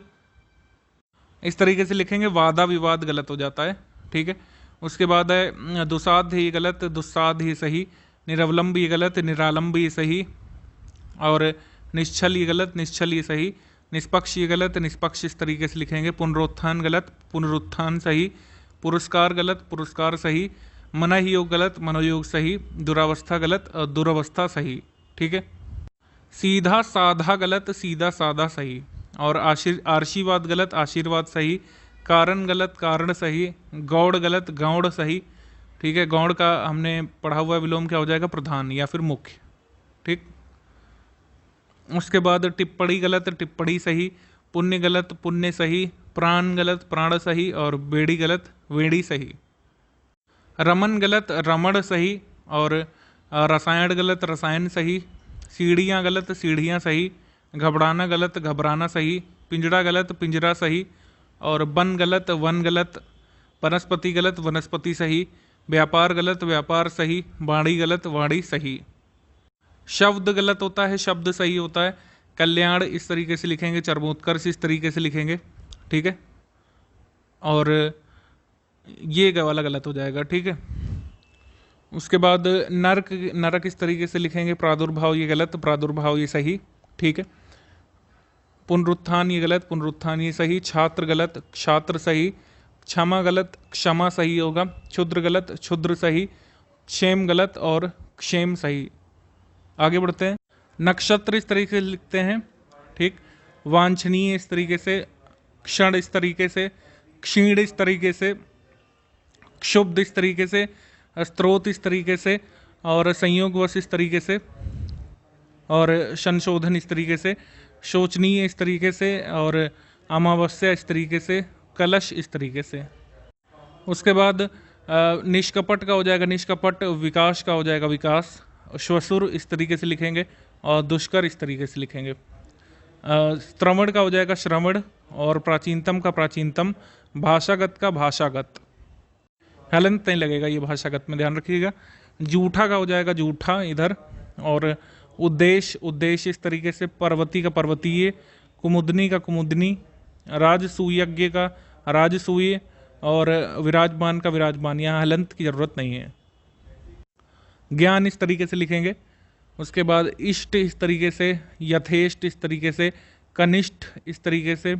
इस तरीके से लिखेंगे, वादा विवाद गलत हो जाता है। ठीक है, उसके बाद है दुसाध ही गलत, दुस्साध ही सही, निरवलंब ये गलत, निरालंब ये सही, और निश्चल ये गलत, निश्चल ये सही, निष्पक्ष ये गलत, निष्पक्ष इस तरीके से लिखेंगे। पुनरुत्थान गलत, पुनरुत्थान सही, पुरस्कार गलत, पुरस्कार सही, मनः योग गलत, मनोयोग सही, दुरावस्था गलत और दुरावस्था सही। ठीक है, सीधा साधा गलत, सीधा साधा सही, और आशीर्वाद गलत, आशीर्वाद सही, कारण गलत, कारण सही, गौड़ गलत, गौड़ सही। ठीक है, गौड़ का हमने पढ़ा हुआ विलोम क्या हो जाएगा, प्रधान या फिर मुख्य। ठीक, उसके बाद टिप्पणी गलत, टिप्पणी सही, पुण्य गलत, पुण्य सही, प्राण गलत, प्राण सही, और बेड़ी गलत, वेड़ी सही। रमन गलत, रमण सही, और रसायन गलत, रसायन सही, सीढ़ियाँ गलत, सीढ़ियाँ सही, घबराना गलत, घबराना सही, पिंजरा गलत, पिंजरा सही, और वन गलत, वन गलत, वनस्पति गलत, वनस्पति सही, व्यापार गलत, व्यापार सही, वाणी गलत, वाणी सही। शब्द गलत होता है, शब्द सही होता है। कल्याण इस तरीके से लिखेंगे, चरमोत्कर्ष इस तरीके से लिखेंगे। ठीक है, और ये वाला गलत हो जाएगा। ठीक है, उसके बाद नरक, नरक इस तरीके से लिखेंगे, प्रादुर्भाव ये गलत, प्रादुर्भाव ये सही। ठीक है, पुनरुत्थान ये गलत, पुनरुत्थान ये सही, छात्र गलत, छात्र सही, क्षमा गलत, क्षमा सही होगा, क्षुद्र गलत, क्षुद्र सही, क्षेम गलत, और क्षेम सही। आगे बढ़ते हैं, नक्षत्र इस तरीके से लिखते हैं। ठीक, वांछनीय इस तरीके से, क्षण इस तरीके से, क्षीण इस तरीके से, क्षुब्ध इस तरीके से, स्त्रोत इस तरीके से, और संयोगवश इस तरीके से, और संशोधन इस तरीके से, शोचनीय इस तरीके से, और अमावस्या इस तरीके से, कलश इस तरीके से। उसके बाद निष्कपट का हो जाएगा निष्कपट, विकास का हो जाएगा विकास, श्वसुर इस तरीके से लिखेंगे, और दुष्कर इस तरीके से लिखेंगे। श्रवण का हो जाएगा श्रवण, और प्राचीनतम का प्राचीनतम, भाषागत का भाषागत, हलंत नहीं लगेगा ये भाषागत में, ध्यान रखिएगा। जूठा का हो जाएगा जूठा इधर, और उद्देश्य, उद्देश्य इस तरीके से, पर्वती का पर्वतीय, कुमुदनी का कुमुदनी, राजसूयज्ञ का राजसूय, और विराजमान का विराजमान। यहाँ हलंत की जरूरत नहीं है। ज्ञान इस तरीके से लिखेंगे। उसके बाद इष्ट इस तरीके से, यथेष्ट इस तरीके से, कनिष्ठ इस तरीके से,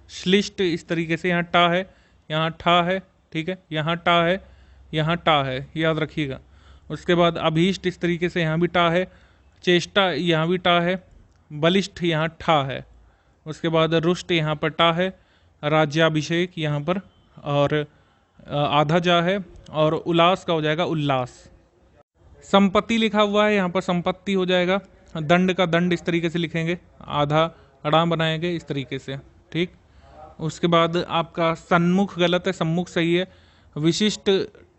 श्लिष्ट इस तरीके से। यहाँ टा है, यहाँ ठा है। ठीक है, यहाँ टा है, यहाँ टा है, याद रखिएगा। उसके बाद अभीष्ट इस तरीके से, यहाँ भी टा है, चेष्टा यहाँ भी टा है, बलिष्ठ यहाँ ठा है। उसके बाद रुष्ट यहाँ पर टा है, राज्याभिषेक यहाँ पर, और आधा जा है, और उल्लास का हो जाएगा उल्लास। संपत्ति लिखा हुआ है, यहाँ पर संपत्ति हो जाएगा। दंड का दंड इस तरीके से लिखेंगे, आधा अड़ाम बनाएंगे इस तरीके से। ठीक, उसके बाद आपका सन्मुख गलत है, सम्मुख सही है। विशिष्ट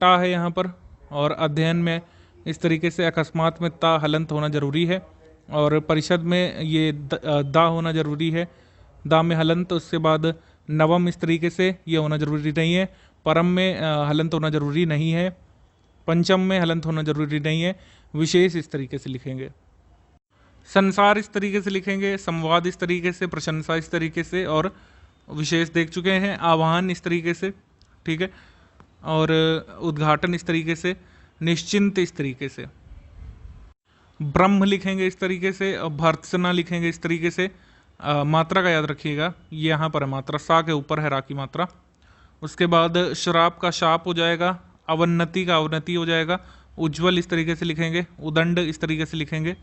टा है यहाँ पर, और अध्ययन में इस तरीके से अकस्मात में ता हलंत होना जरूरी है, और परिषद में ये दा होना जरूरी है, दा में हलंत। उसके बाद नवम इस तरीके से ये होना जरूरी नहीं है, परम में हलंत होना जरूरी नहीं है, पंचम में हलंत होना जरूरी नहीं है। विशेष इस तरीके से लिखेंगे। संसार इस तरीके से लिखेंगे, संवाद इस तरीके से, प्रशंसा इस तरीके से, और विशेष देख चुके हैं। आह्वान इस तरीके से। ठीक है, और उद्घाटन इस तरीके से, निश्चिंत इस तरीके से। ब्रह्म लिखेंगे इस तरीके से, और भर्त्सना लिखेंगे इस तरीके से। मात्रा का याद रखिएगा, ये यहाँ पर है मात्रा, सा के ऊपर है रा की मात्रा। उसके बाद श्राप का शाप हो जाएगा, अवन्नति का अवनति हो जाएगा। उज्ज्वल इस तरीके से लिखेंगे, उदंड इस तरीके से लिखेंगे।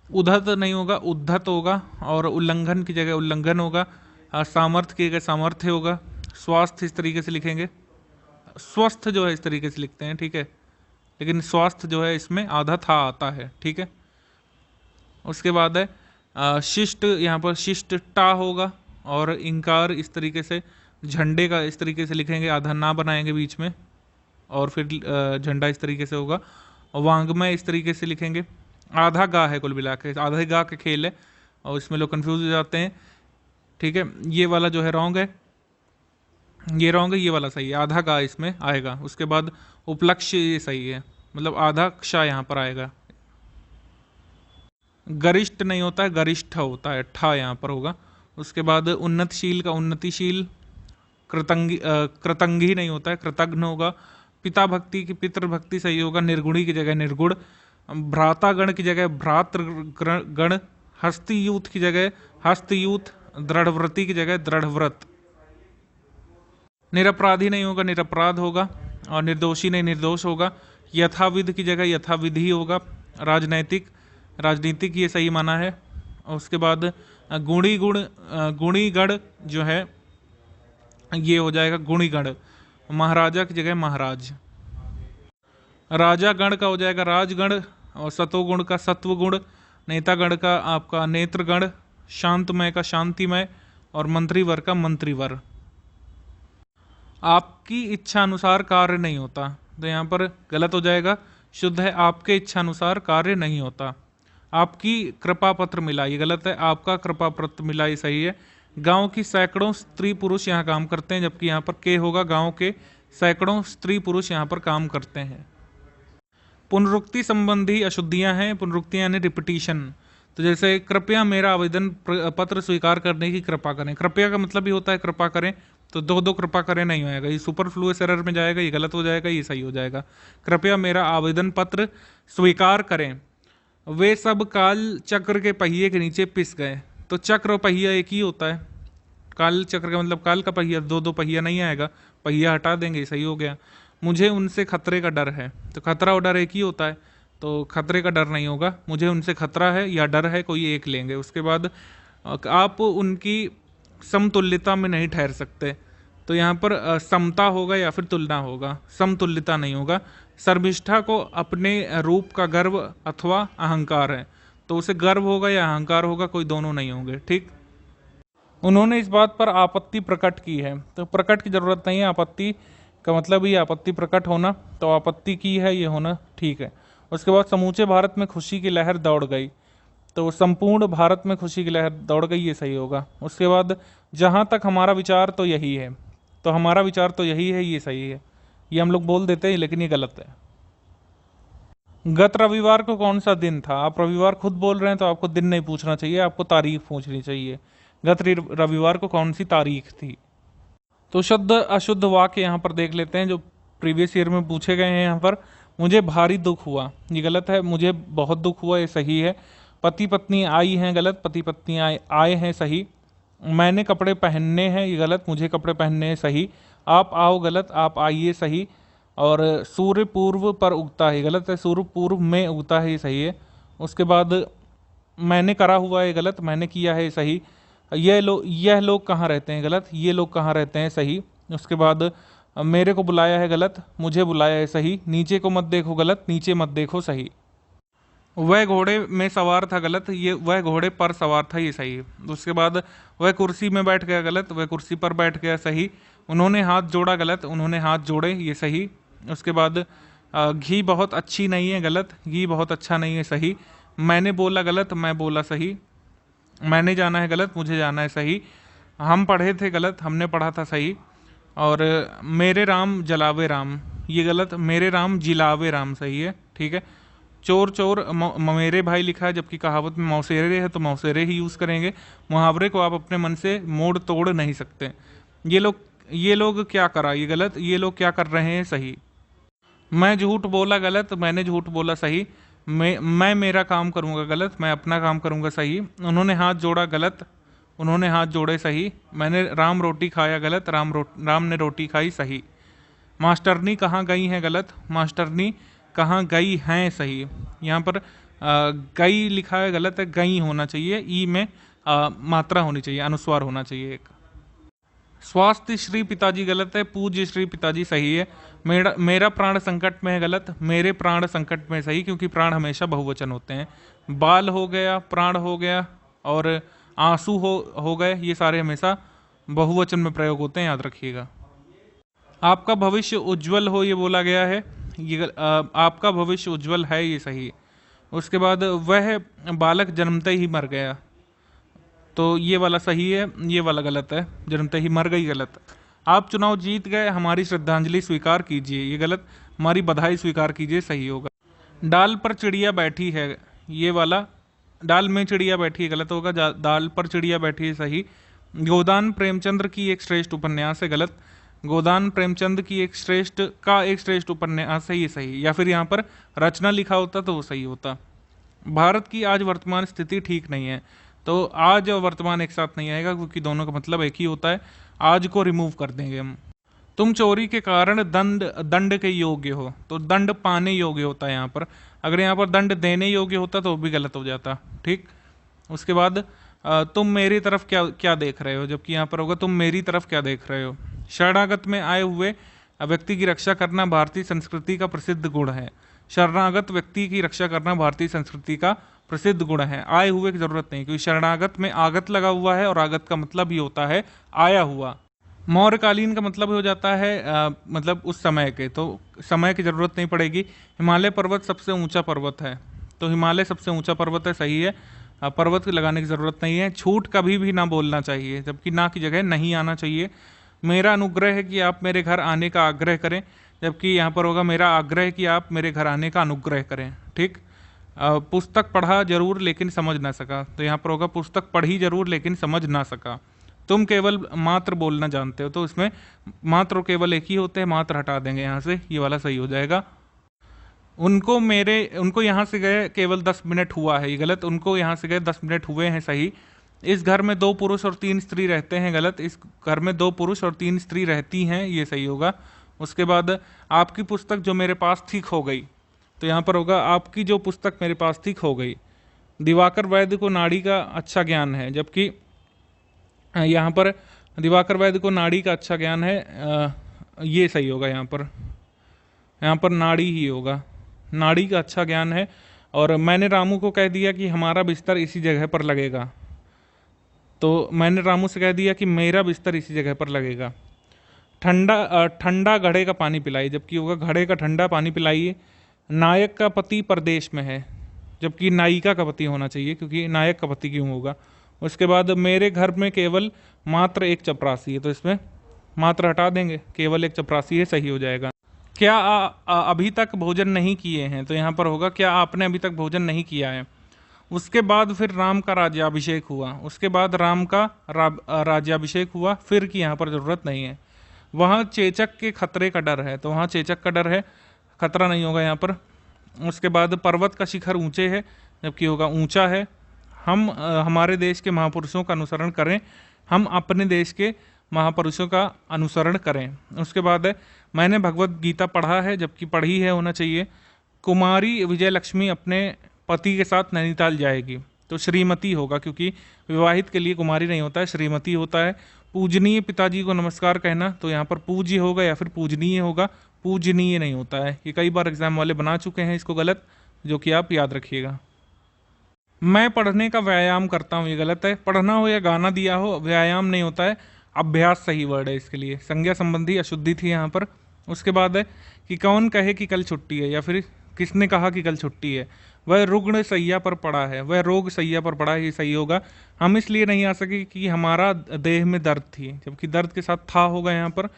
उद्धत नहीं होगा, उद्धत होगा, और उल्लंघन की जगह उल्लंघन होगा। सामर्थ्य की जगह सामर्थ्य होगा। स्वास्थ्य इस तरीके से लिखेंगे, स्वस्थ जो है इस तरीके से लिखते हैं। ठीक है, लेकिन स्वास्थ्य जो है इसमें आधा था आता है। ठीक है, उसके बाद है शिष्ट, यहाँ पर शिष्ट टा होगा, और इंकार इस तरीके से, झंडे का इस तरीके से लिखेंगे, आधा ना बनाएंगे बीच में और फिर झंडा इस तरीके से होगा। वांग्मय इस तरीके से लिखेंगे। आधा गा है, कुल मिला के आधा गा का खेल है और इसमें लोग कंफ्यूज हो जाते हैं। ठीक है, ये वाला जो है रॉन्ग है, ये रॉन्ग है, ये वाला सही है, आधा गा इसमें आएगा। उसके बाद उपलक्ष्य ये सही है, मतलब आधा क्षा यहाँ पर आएगा। गरिष्ठ नहीं होता है, गरिष्ठ होता है, ठा यहाँ पर होगा। उसके बाद उन्नतशील का उन्नतिशील। कृतंगी नहीं होता है, कृतघ्न होगा। पिता भक्ति की पितृभक्ति सही होगा, निर्गुणी की जगह निर्गुण। भ्रातागण की जगह भ्रातृगण। हस्तियूथ की जगह हस्तयूथ। दृढ़व्रती की जगह दृढ़व्रत। निरपराधी नहीं होगा, निरपराध होगा। और निर्दोषी नहीं, निर्दोष होगा। यथाविध की जगह यथाविधि होगा। राजनैतिक, राजनीतिक ये सही माना है। और उसके बाद गुणीगण जो है ये हो जाएगा गुणीगण। महाराजा की जगह महाराज। राजा गण का हो जाएगा राजगण। और सतोगुण का सत्वगुण। नेतागण का आपका नेत्रगण। शांतमय का शांतिमय। और मंत्रीवर का मंत्रीवर। आपकी इच्छा अनुसार कार्य नहीं होता, तो यहाँ पर गलत हो जाएगा। शुद्ध है आपके इच्छा अनुसार कार्य नहीं होता। आपकी कृपा पत्र मिला, ये गलत है। आपका कृपा पत्र मिला, ये सही है। गांव की सैकड़ों स्त्री पुरुष यहाँ काम करते हैं, जबकि यहाँ पर के होगा। गांव के सैकड़ों स्त्री पुरुष यहाँ पर काम करते हैं। पुनरुक्ति संबंधी अशुद्धियां हैं। पुनरुक्तियां यानी रिपीटिशन। तो जैसे कृपया मेरा आवेदन पत्र स्वीकार करने की कृपा करें। कृपया का मतलब ही होता है कृपा करें, तो दो दो कृपा करें नहीं होएगा, ये सुपरफ्लुअस एरर में जाएगा, ये गलत हो जाएगा, ये सही हो जाएगा। कृपया मेरा आवेदन पत्र स्वीकार करें। वे सब काल चक्र के पहिए के नीचे पिस गए। तो चक्र और पहिया एक ही होता है। काल चक्र का मतलब काल का पहिया, दो दो पहिया नहीं आएगा, पहिया हटा देंगे, सही हो गया। मुझे उनसे खतरे का डर है। तो खतरा और डर एक ही होता है, तो खतरे का डर नहीं होगा। मुझे उनसे खतरा है या डर है, कोई एक लेंगे। उसके बाद आप उनकी समतुल्यता में नहीं ठहर सकते, तो यहाँ पर समता होगा या फिर तुलना होगा, समतुल्यता नहीं होगा। शर्मिष्ठा को अपने रूप का गर्व अथवा अहंकार है, तो उसे गर्व होगा या अहंकार होगा, कोई दोनों नहीं होंगे। ठीक। उन्होंने इस बात पर आपत्ति प्रकट की है, तो प्रकट की जरूरत नहीं है, आपत्ति का मतलब ही आपत्ति प्रकट होना, तो आपत्ति की है ये होना ठीक है। उसके बाद समूचे भारत में खुशी की लहर दौड़ गई, तो संपूर्ण भारत में खुशी की लहर दौड़ गई, ये सही होगा। उसके बाद जहाँ तक हमारा विचार तो यही है, तो हमारा विचार तो यही है, ये सही है। ये हम लोग बोल देते हैं लेकिन ये गलत है। गत रविवार को कौन सा दिन था? आप रविवार खुद बोल रहे हैं तो आपको दिन नहीं पूछना चाहिए, आपको तारीख पूछनी चाहिए। गत रविवार को कौन सी तारीख थी? तो शुद्ध अशुद्ध वाक्य यहाँ पर देख लेते हैं जो प्रीवियस ईयर में पूछे गए हैं। यहाँ पर मुझे भारी दुख हुआ, ये गलत है। मुझे बहुत दुख हुआ, ये सही है। पति पत्नी आई हैं, गलत। पति पत्नी आए हैं, सही। मैंने कपड़े पहनने हैं, ये गलत। मुझे कपड़े पहनने हैं, सही। आप आओ, गलत। आप आइए, सही। और सूर्य पूर्व पर उगता है, गलत है। सूर्य पूर्व में उगता है, ये सही है। उसके बाद मैंने करा हुआ है, गलत। मैंने किया है, सही। यह लोग कहाँ रहते हैं, गलत। ये लोग कहाँ रहते हैं, सही। उसके बाद मेरे को बुलाया है, गलत। मुझे बुलाया है, सही। नीचे को मत देखो, गलत। नीचे मत देखो, सही। वह घोड़े में सवार था, गलत। ये वह घोड़े पर सवार था, ये सही है। उसके बाद वह कुर्सी में बैठ गया, गलत। वह कुर्सी पर बैठ गया, सही। उन्होंने हाथ जोड़ा, गलत। उन्होंने हाथ जोड़े, ये सही। उसके बाद घी बहुत अच्छी नहीं है, गलत। घी बहुत अच्छा नहीं है, सही। मैंने बोला, गलत। मैं बोला, सही। मैंने जाना है, गलत। मुझे जाना है, सही। हम पढ़े थे, गलत। हमने पढ़ा था, सही। और मेरे राम जलावे राम, ये गलत। मेरे राम जिलावे राम, सही है। ठीक है। चोर चोर मेरे भाई लिखा है, जबकि कहावत में मौसेरे है, तो मौसेरे ही यूज़ करेंगे। मुहावरे को आप अपने मन से मोड़ तोड़ नहीं सकते। ये लोग क्या करा, ये गलत। ये लोग क्या कर रहे हैं, सही। मैं झूठ बोला, गलत। मैंने झूठ बोला, सही। मैं मेरा काम करूँगा, गलत। मैं अपना काम करूँगा, सही। उन्होंने हाथ जोड़ा, गलत। उन्होंने हाथ जोड़े, सही। मैंने राम रोटी खाया, गलत। राम ने रोटी खाई, सही। मास्टरनी कहाँ गई हैं, गलत। मास्टरनी कहाँ गई हैं, सही। यहाँ पर गई लिखा है, गलत है। गई होना चाहिए, ई में मात्रा होनी चाहिए, अनुस्वार होना चाहिए एक। स्वास्थ्य श्री पिताजी, गलत है। पूज्य श्री पिताजी, सही है। मेरा प्राण संकट में है, गलत। मेरे प्राण संकट में, सही, क्योंकि प्राण हमेशा बहुवचन होते हैं। बाल हो गया, प्राण हो गया, और आंसू हो गए, ये सारे हमेशा बहुवचन में प्रयोग होते हैं, याद रखिएगा। आपका भविष्य उज्जवल हो, ये बोला गया है, ये आपका भविष्य उज्जवल है, ये सही है। उसके बाद वह बालक जन्मते ही मर गया, तो ये वाला सही है, ये वाला गलत है, जन्मते ही मर गई गलत। आप चुनाव जीत गए, हमारी श्रद्धांजलि स्वीकार कीजिए, ये गलत, हमारी बधाई स्वीकार कीजिए, सही होगा। डाल पर चिड़िया बैठी है, ये वाला, डाल में चिड़िया बैठी है गलत होगा, डाल पर चिड़िया बैठी है सही। गोदान प्रेमचंद्र की एक श्रेष्ठ उपन्यास है गलत, गोदान प्रेमचंद की एक श्रेष्ठ उपन्यास है, ये सही। या फिर यहाँ पर रचना लिखा होता तो वो सही होता। भारत की आज वर्तमान स्थिति ठीक नहीं है, तो आज और वर्तमान एक साथ नहीं आएगा क्योंकि दोनों का मतलब एक ही होता है, आज को रिमूव कर देंगे हम। तुम चोरी के कारण दंड के योग्य हो, तो दंड पाने योग्य होता है यहाँ पर, अगर यहाँ पर दंड देने योग्य होता तो भी गलत हो जाता, ठीक। उसके बाद तुम मेरी तरफ क्या क्या देख रहे हो, जबकि यहाँ पर होगा तुम मेरी तरफ क्या देख रहे हो। शरणागत में आए हुए व्यक्ति की रक्षा करना भारतीय संस्कृति का प्रसिद्ध गुण है, शरणागत व्यक्ति की रक्षा करना भारतीय संस्कृति का प्रसिद्ध गुण है। आए हुए की जरूरत नहीं, क्योंकि शरणागत में आगत लगा हुआ है और आगत का मतलब ही होता है आया हुआ। मौर्यकालीन का मतलब हो जाता है मतलब उस समय के, तो समय की जरूरत नहीं पड़ेगी। हिमालय पर्वत सबसे ऊंचा पर्वत है, तो हिमालय सबसे ऊंचा पर्वत है, सही है, पर्वत लगाने की जरूरत नहीं है। छूट कभी भी ना बोलना चाहिए, जबकि ना की जगह नहीं आना चाहिए। मेरा अनुग्रह है कि आप मेरे घर आने का आग्रह करें, जबकि यहाँ पर होगा मेरा आग्रह है कि आप मेरे घर आने का अनुग्रह करें, ठीक। पुस्तक पढ़ा जरूर लेकिन समझ ना सका, तो यहाँ पर होगा पुस्तक पढ़ी जरूर लेकिन समझ ना सका। तुम केवल मात्र बोलना जानते हो, तो इसमें मात्र केवल एक ही होते हैं, मात्र हटा देंगे यहाँ से, ये वाला सही हो जाएगा। उनको यहाँ से गए केवल 10 मिनट हुआ है, ये गलत, उनको यहाँ से गए 10 मिनट हुए हैं, सही। इस घर में 2 पुरुष और 3 स्त्री रहते हैं, गलत, इस घर में 2 पुरुष और 3 स्त्री रहती हैं, ये सही होगा। उसके बाद आपकी पुस्तक जो मेरे पास ठीक हो गई, तो यहाँ पर होगा आपकी जो पुस्तक मेरे पास ठीक हो गई। दिवाकर वैद्य को नाड़ी का अच्छा ज्ञान है, जबकि यहाँ पर दिवाकर वैद्य को नाड़ी का अच्छा ज्ञान है, ये सही होगा। यहाँ पर नाड़ी ही होगा, नाड़ी का अच्छा ज्ञान है। और मैंने रामू को कह दिया कि हमारा बिस्तर इसी जगह पर लगेगा, तो मैंने रामू से कह दिया कि मेरा बिस्तर इसी जगह पर लगेगा। ठंडा घड़े का पानी पिलाइए, जबकि होगा घड़े का ठंडा पानी पिलाइए। नायक का पति परदेश में है, जबकि नायिका का पति होना चाहिए, क्योंकि नायक का पति क्यों होगा। उसके बाद मेरे घर में केवल मात्र एक चपरासी है, तो इसमें मात्र हटा देंगे, केवल एक चपरासी है, सही हो जाएगा। क्या अभी तक भोजन नहीं किए हैं, तो यहाँ पर होगा क्या आपने अभी तक भोजन नहीं किया है। उसके बाद फिर राम का राज्याभिषेक हुआ, उसके बाद राम का राज्याभिषेक हुआ, फिर की यहाँ पर ज़रूरत नहीं है। वहाँ चेचक के खतरे का डर है, तो वहाँ चेचक का डर है, खतरा नहीं होगा यहाँ पर। उसके बाद पर्वत का शिखर ऊंचे है, जबकि होगा ऊंचा है। हम हमारे देश के महापुरुषों का अनुसरण करें, हम अपने देश के महापुरुषों का अनुसरण करें। उसके बाद है मैंने भगवत गीता पढ़ा है, जबकि पढ़ी है होना चाहिए। कुमारी विजय लक्ष्मी अपने पति के साथ नैनीताल जाएगी, तो श्रीमती होगा, क्योंकि विवाहित के लिए कुमारी नहीं होता है, श्रीमती होता है। पूजनीय पिताजी को नमस्कार कहना, तो यहाँ पर पूज्य होगा या फिर पूजनीय होगा, पूजनीय नहीं होता है। ये कई बार एग्जाम वाले बना चुके हैं इसको गलत, जो कि आप याद रखिएगा। मैं पढ़ने का व्यायाम करता हूँ, ये गलत है। पढ़ना हो या गाना दिया हो, व्यायाम नहीं होता है, अभ्यास सही वर्ड है इसके लिए। संज्ञा संबंधी अशुद्धि थी यहाँ पर। उसके बाद है कि कौन कहे कि कल छुट्टी है, या फिर किसने कहा कि कल छुट्टी है। वह रुग्ण सैया पर पड़ा है, वह रोग सैया पर पड़ा है, ये सही होगा। हम इसलिए नहीं आ सके कि हमारा देह में दर्द थी, जबकि दर्द के साथ था होगा यहाँ पर।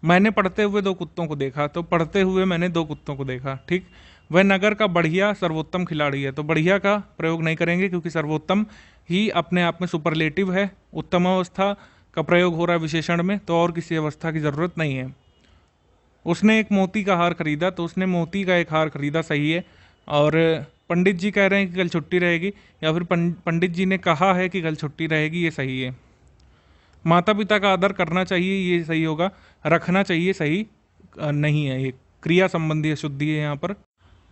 मैंने पढ़ते हुए 2 कुत्तों को देखा, तो पढ़ते हुए मैंने 2 कुत्तों को देखा, ठीक। वह नगर का बढ़िया सर्वोत्तम खिलाड़ी है, तो बढ़िया का प्रयोग नहीं करेंगे, क्योंकि सर्वोत्तम ही अपने आप में सुपरलेटिव है। उत्तम अवस्था का प्रयोग हो रहा है विशेषण में, तो और किसी अवस्था की ज़रूरत नहीं है। उसने एक मोती का हार खरीदा, तो उसने मोती का एक हार खरीदा, सही है। और पंडित जी कह रहे हैं कि कल छुट्टी रहेगी, या फिर पंडित जी ने कहा है कि कल छुट्टी रहेगी, ये सही है। माता पिता का आदर करना चाहिए, ये सही होगा। रखना चाहिए सही नहीं है, ये क्रिया संबंधी अशुद्धि है यहाँ पर।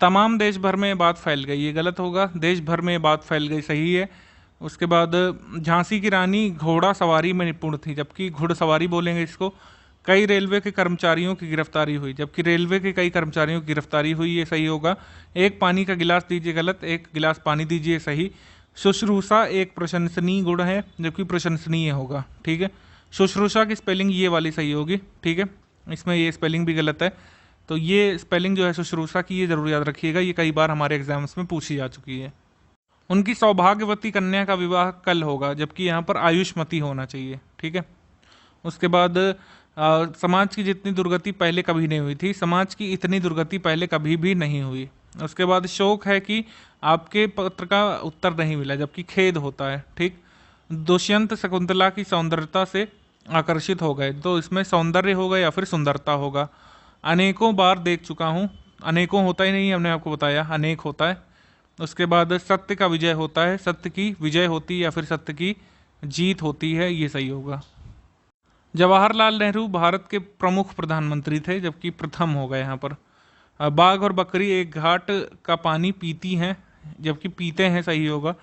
तमाम देश भर में बात फैल गई, ये गलत होगा। देश भर में बात फैल गई सही है। उसके बाद झांसी की रानी घोड़ा सवारी में निपुण थी, जबकि घुड़सवारी बोलेंगे इसको। कई रेलवे के कर्मचारियों की गिरफ्तारी हुई, जबकि रेलवे के कई कर्मचारियों की गिरफ्तारी हुई, ये सही होगा। एक पानी का गिलास दीजिए, गलत। एक गिलास पानी दीजिए, सही। शुश्रूषा एक प्रशंसनीय गुण है, जबकि प्रशंसनीय होगा। ठीक है, शुश्रूषा की स्पेलिंग ये वाली सही होगी। ठीक है, इसमें ये स्पेलिंग भी गलत है, तो ये स्पेलिंग जो है शुश्रूषा की, ये जरूर याद रखिएगा, ये कई बार हमारे एग्जाम्स में पूछी जा चुकी है। उनकी सौभाग्यवती कन्या का विवाह कल होगा, जबकि यहाँ पर आयुष्मती होना चाहिए। ठीक है, उसके बाद समाज की जितनी दुर्गति पहले कभी नहीं हुई थी, समाज की इतनी दुर्गति पहले कभी भी नहीं हुई। उसके बाद शोक है कि आपके पत्र का उत्तर नहीं मिला, जबकि खेद होता है। ठीक, दुष्यंत शकुंतला की सौंदर्यता से आकर्षित हो गए, तो इसमें सौंदर्य होगा या फिर सुंदरता होगा। अनेकों बार देख चुका हूँ, अनेकों होता ही नहीं, हमने आपको बताया अनेक होता है। उसके बाद सत्य का विजय होता है, सत्य की विजय होती है या फिर सत्य की जीत होती है, ये सही होगा। जवाहरलाल नेहरू भारत के प्रमुख प्रधानमंत्री थे, जबकि प्रथम होगा यहाँ पर। बाघ और बकरी एक घाट का पानी पीती हैं, जबकि पीते हैं, सही होगा।